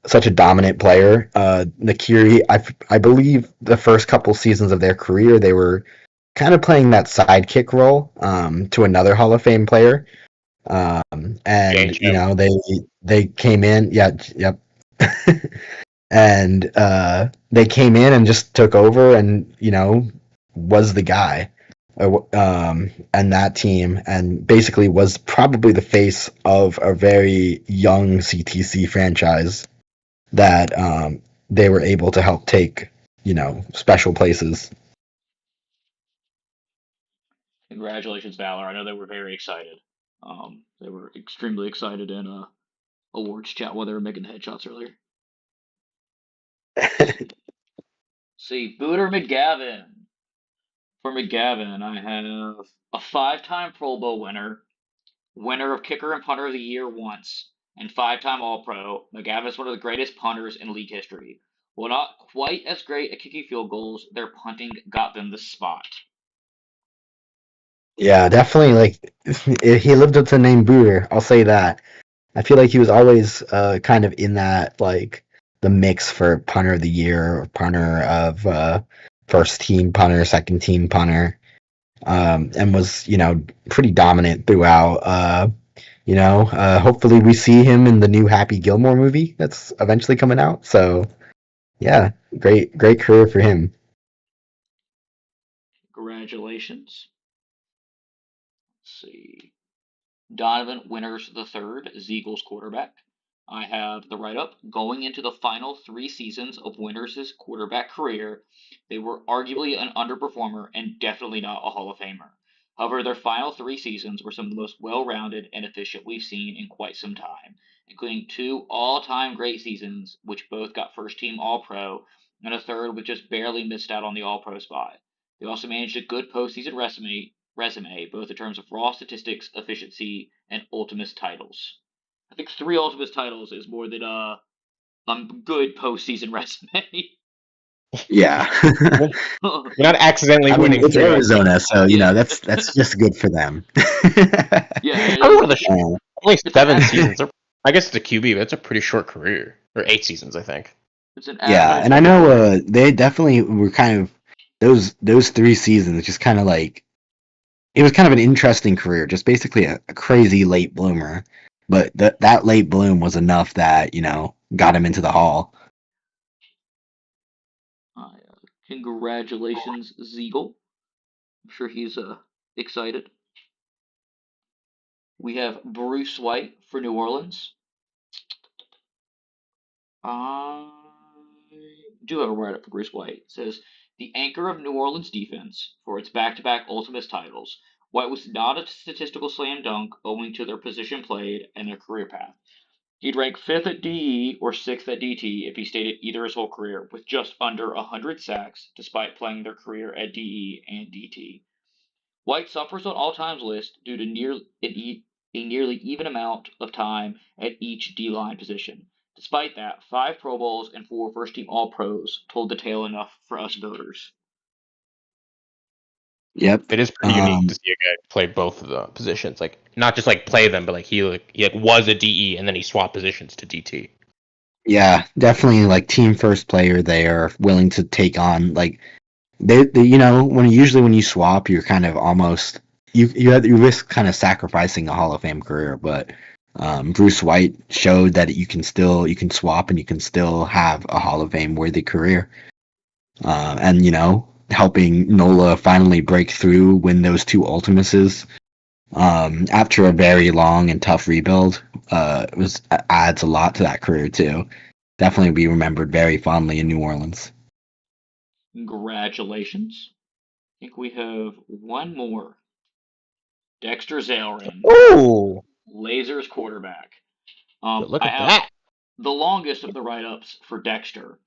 such a dominant player. Nakiri, I believe the first couple seasons of their career they were kind of playing that sidekick role to another Hall of Fame player. And Change him. they came in, yeah, yep. And they came in and just took over and was the guy and that team, and basically was probably the face of a very young CTC franchise that they were able to help take special places. Congratulations, Valor. I know they were very excited. They were extremely excited in awards chat while they were making the headshots earlier. See, Booter McGavin. For McGavin, I have a 5-time Pro Bowl winner, winner of Kicker and Punter of the Year once, and 5-time All-Pro. McGavin is one of the greatest punters in league history. While not quite as great at kicking field goals, their punting got them the spot. Yeah, definitely. Like he lived up to the name Booter. I'll say that. I feel like he was always kind of in that like the mix for punter of the year or punter of first team punter, second team punter, and was pretty dominant throughout. Hopefully we see him in the new Happy Gilmore movie that's eventually coming out. So yeah, great career for him. Congratulations. Let's see. Donovan Winters III is the Eagles quarterback. I have the write up. Going into the final 3 seasons of Winters' quarterback career, they were arguably an underperformer and definitely not a Hall of Famer. However, their final 3 seasons were some of the most well rounded and efficient we've seen in quite some time, including 2 all time great seasons, which both got first team All Pro, and a third which just barely missed out on the All Pro spot. They also managed a good postseason resume, both in terms of raw statistics, efficiency, and Ultimates titles. I think 3 Ultimates titles is more than a good postseason resume. Yeah. You're not accidentally I mean, winning it's 3 Arizona, so Yeah. that's just good for them. Yeah, I remember only it's 7 seasons. I guess it's a QB, but it's a pretty short career. Or 8 seasons, I think. it's an Yeah, average. and I know they definitely were kind of those 3 seasons, just kind of like it was kind of an interesting career, just basically a crazy late bloomer. But that late bloom was enough that got him into the hall. Congratulations, Ziegel. I'm sure he's excited. We have Bruce White for New Orleans. I do have a write up for Bruce White. It says, the anchor of New Orleans defense for its back to back Ultimates titles, White was not a statistical slam dunk owing to their position played and their career path. He'd rank 5th at DE or 6th at DT if he stayed at either his whole career, with just under 100 sacks despite playing their career at DE and DT. White suffers on all times list due to a nearly even amount of time at each D-line position. Despite that, 5 Pro Bowls and 4 first-team All-Pros told the tale enough for us voters. Yep. It is pretty unique to see a guy play both of the positions, like not just like play them, but like he was a DE and then he swapped positions to DT. Yeah, definitely like team first player. They are willing to take on like they you know when you swap, you're kind of almost you risk kind of sacrificing a Hall of Fame career, but Bruce White showed that you can swap and you can still have a Hall of Fame worthy career. And helping Nola finally break through, win those two Ultimases after a very long and tough rebuild, adds a lot to that career too. Definitely be remembered very fondly in New Orleans. Congratulations. I think we have one more. Dexter Zalerin, Oh, Lasers quarterback. look I at have that! the longest of the write-ups for Dexter.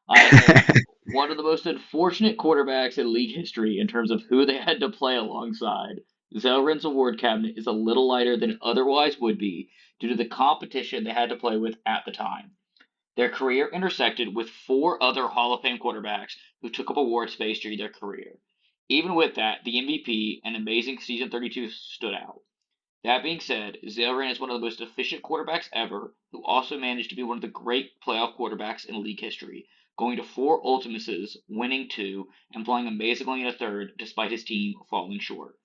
I have one of the most unfortunate quarterbacks in league history in terms of who they had to play alongside. Zellerin's award cabinet is a little lighter than it otherwise would be due to the competition they had to play with at the time. Their career intersected with four other Hall of Fame quarterbacks who took up award space during their career. Even with that, the MVP and amazing season 32 stood out. That being said, Zellrin is one of the most efficient quarterbacks ever, who also managed to be one of the great playoff quarterbacks in league history, going to four Ultimates, winning two, and playing amazingly in a third despite his team falling short.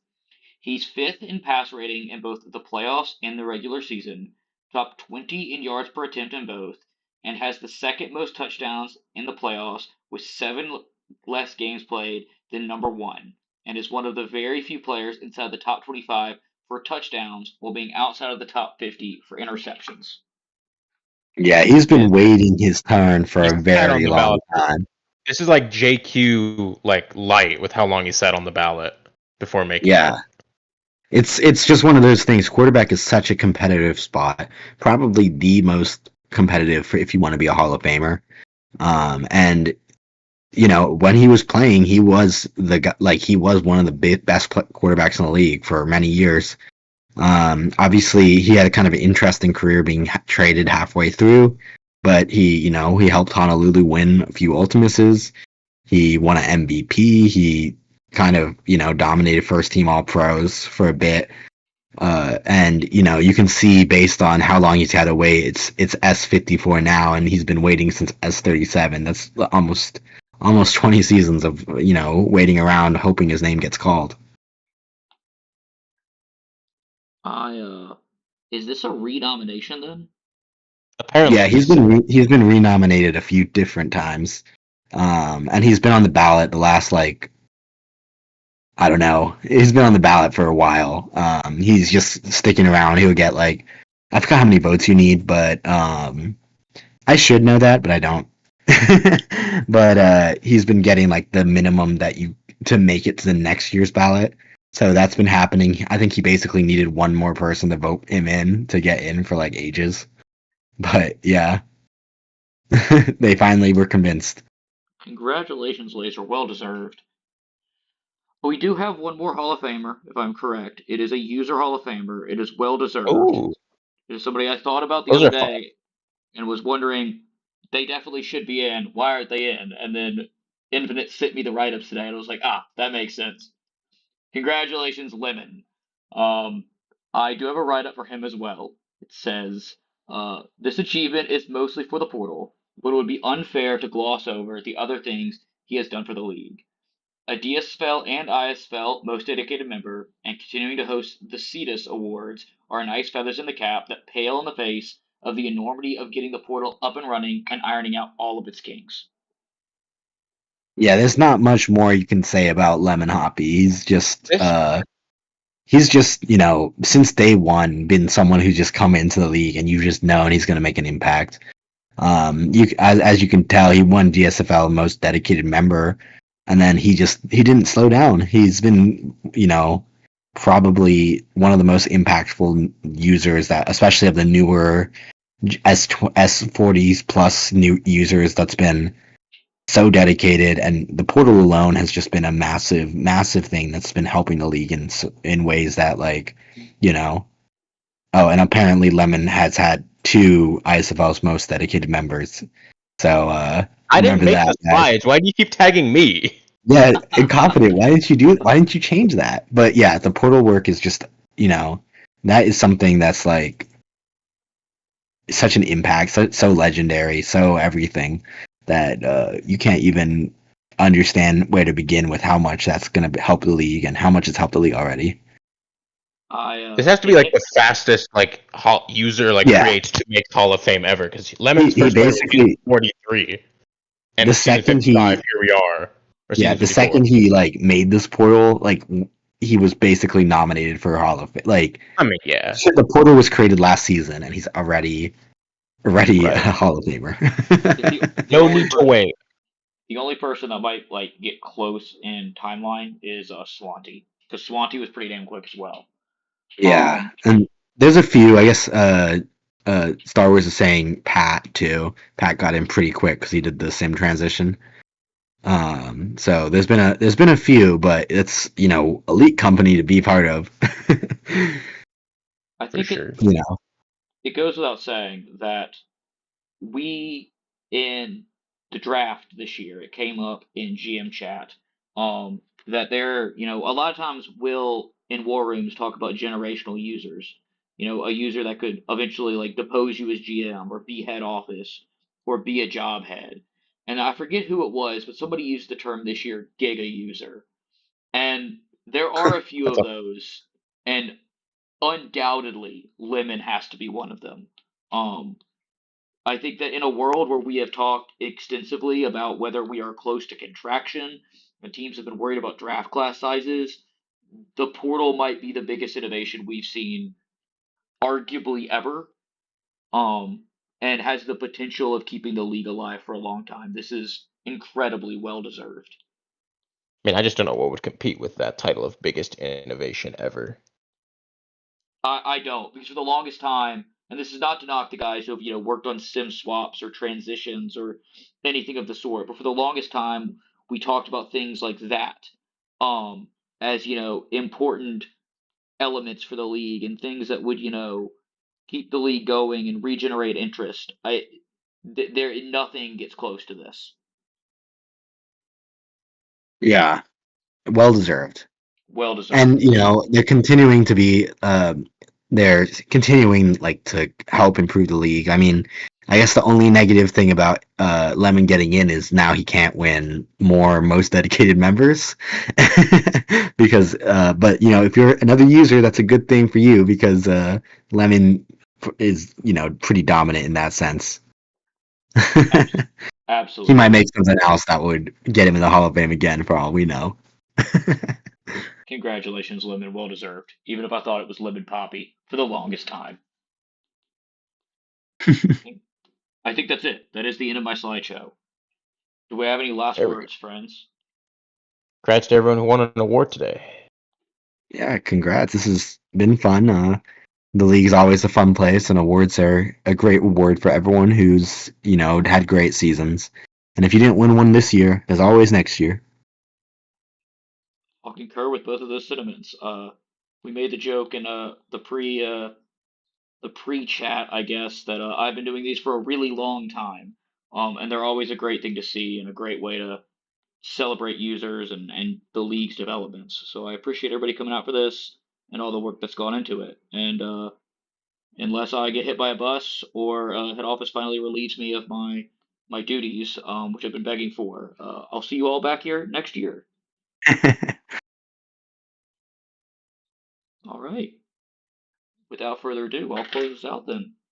He's fifth in pass rating in both the playoffs and the regular season, top 20 in yards per attempt in both, and has the second most touchdowns in the playoffs with seven less games played than number one, and is one of the very few players inside the top 25 for touchdowns while being outside of the top 50 for interceptions. Yeah, he's been waiting his turn for a very long time. This is like JQ like light with how long he sat on the ballot before making it. It's just one of those things. Quarterback is such a competitive spot, probably the most competitive for if you want to be a Hall of Famer. And when he was playing, he was he was one of the best quarterbacks in the league for many years. Obviously, he had a kind of interesting career being traded halfway through, but he helped Honolulu win a few Ultimates. He won an MVP. He kind of dominated first team All Pros for a bit. And you can see based on how long he's had to wait, it's S54 now, and he's been waiting since S37. That's almost 20 seasons of waiting around hoping his name gets called. Is this a renomination then? Apparently, yeah, he's been renominated a few different times, and he's been on the ballot the last I don't know. He's been on the ballot for a while. He's just sticking around. He'll get I forgot how many votes you need, but I should know that, but I don't. But he's been getting the minimum that to make it to the next year's ballot. So that's been happening. I think he basically needed one more person to vote him in to get in for ages. But yeah, they finally were convinced. Congratulations, Laser. Well deserved. We do have one more Hall of Famer, if I'm correct. It is a user Hall of Famer. It is well deserved. Ooh. It is somebody I thought about the other day and was wondering, they definitely should be in. Why aren't they in? And then Infinite sent me the write-ups today, and I was like, that makes sense. Congratulations, Lemon. I do have a write-up for him as well. It says, this achievement is mostly for the portal, but it would be unfair to gloss over the other things he has done for the league. A DSFL and ISFL most dedicated member, and continuing to host the CETUS Awards are nice feathers in the cap that pale in the face of the enormity of getting the portal up and running and ironing out all of its kinks. Yeah, there's not much more you can say about Lemon Hoppy. He's just since day one been someone who's just come into the league and you've just known he's going to make an impact. As you can tell, he won DSFL most dedicated member, and then he didn't slow down. He's been probably one of the most impactful users that, especially of the newer S40s plus new users, that's been so dedicated, and the portal alone has just been a massive thing that's been helping the league in ways that oh, and apparently Lemon has had two ISFL's most dedicated members. So I didn't make the slides. Why do you keep tagging me? Yeah, and confident. Why didn't you change that? But yeah, the portal work is just, you know, that is something that's like such an impact, so legendary, so everything that you can't even understand where to begin with how much that's going to help the league and how much it's helped the league already. This has to be like the fastest like user like Yeah, creates to make Hall of Fame ever because Lemon's he first player was season basically 43 and the it's season second 55. he Here we are, or yeah season the 54. second he like made this portal like he was basically nominated for Hall of Fame. Like I mean, yeah, shit, the portal was created last season and he's already a right. Hall of Famer. The No only need to person wait. the only person that might like get close in timeline is Swanty, because Swanty was pretty damn quick as well. Yeah, and there's a few. I guess Star Wars is saying Pat too. Pat got in pretty quick because he did the sim transition. So there's been a few, but it's elite company to be part of. I For think sure. it goes without saying that we in the draft this year, it came up in GM chat, that a lot of times we'll in war rooms talk about generational users. A user that could eventually like depose you as GM or be head office or be a job head. And I forget who it was, but somebody used the term this year, giga user. And there are a few That's of a those, and undoubtedly Lemon has to be one of them. Um, I think that in a world where we have talked extensively about whether we are close to contraction and teams have been worried about draft class sizes, the portal might be the biggest innovation we've seen arguably ever, um, and has the potential of keeping the league alive for a long time. This is incredibly well deserved. I mean, I just don't know what would compete with that title of biggest innovation ever. I don't, because for the longest time, and this is not to knock the guys who have worked on sim swaps or transitions or anything of the sort, but for the longest time we talked about things like that, um, as important elements for the league and things that would keep the league going and regenerate interest. There nothing gets close to this. Yeah, well deserved. Well deserved. And they're continuing like to help improve the league. I mean, I guess the only negative thing about Lemon getting in is now he can't win more most dedicated members because but if you're another user, that's a good thing for you because Lemon is pretty dominant in that sense. He might Absolutely. make something else that would get him in the Hall of Fame again for all we know. Congratulations, Lemon. Well deserved. Even if I thought it was Lemon Poppy for the longest time. I think that's it. That is the end of my slideshow. Do we have any last There we go. words, friends? Congrats to everyone who won an award today. Yeah, congrats. This has been fun. The league is always a fun place, and awards are a great reward for everyone who's, had great seasons. And if you didn't win one this year, there's always next year. I'll concur with both of those sentiments. We made the joke in the pre chat, I guess, that I've been doing these for a really long time, and they're always a great thing to see and a great way to celebrate users and the league's developments. So I appreciate everybody coming out for this and all the work that's gone into it. And unless I get hit by a bus or head office finally relieves me of my duties, which I've been begging for, I'll see you all back here next year. All right. Without further ado, I'll close this out then.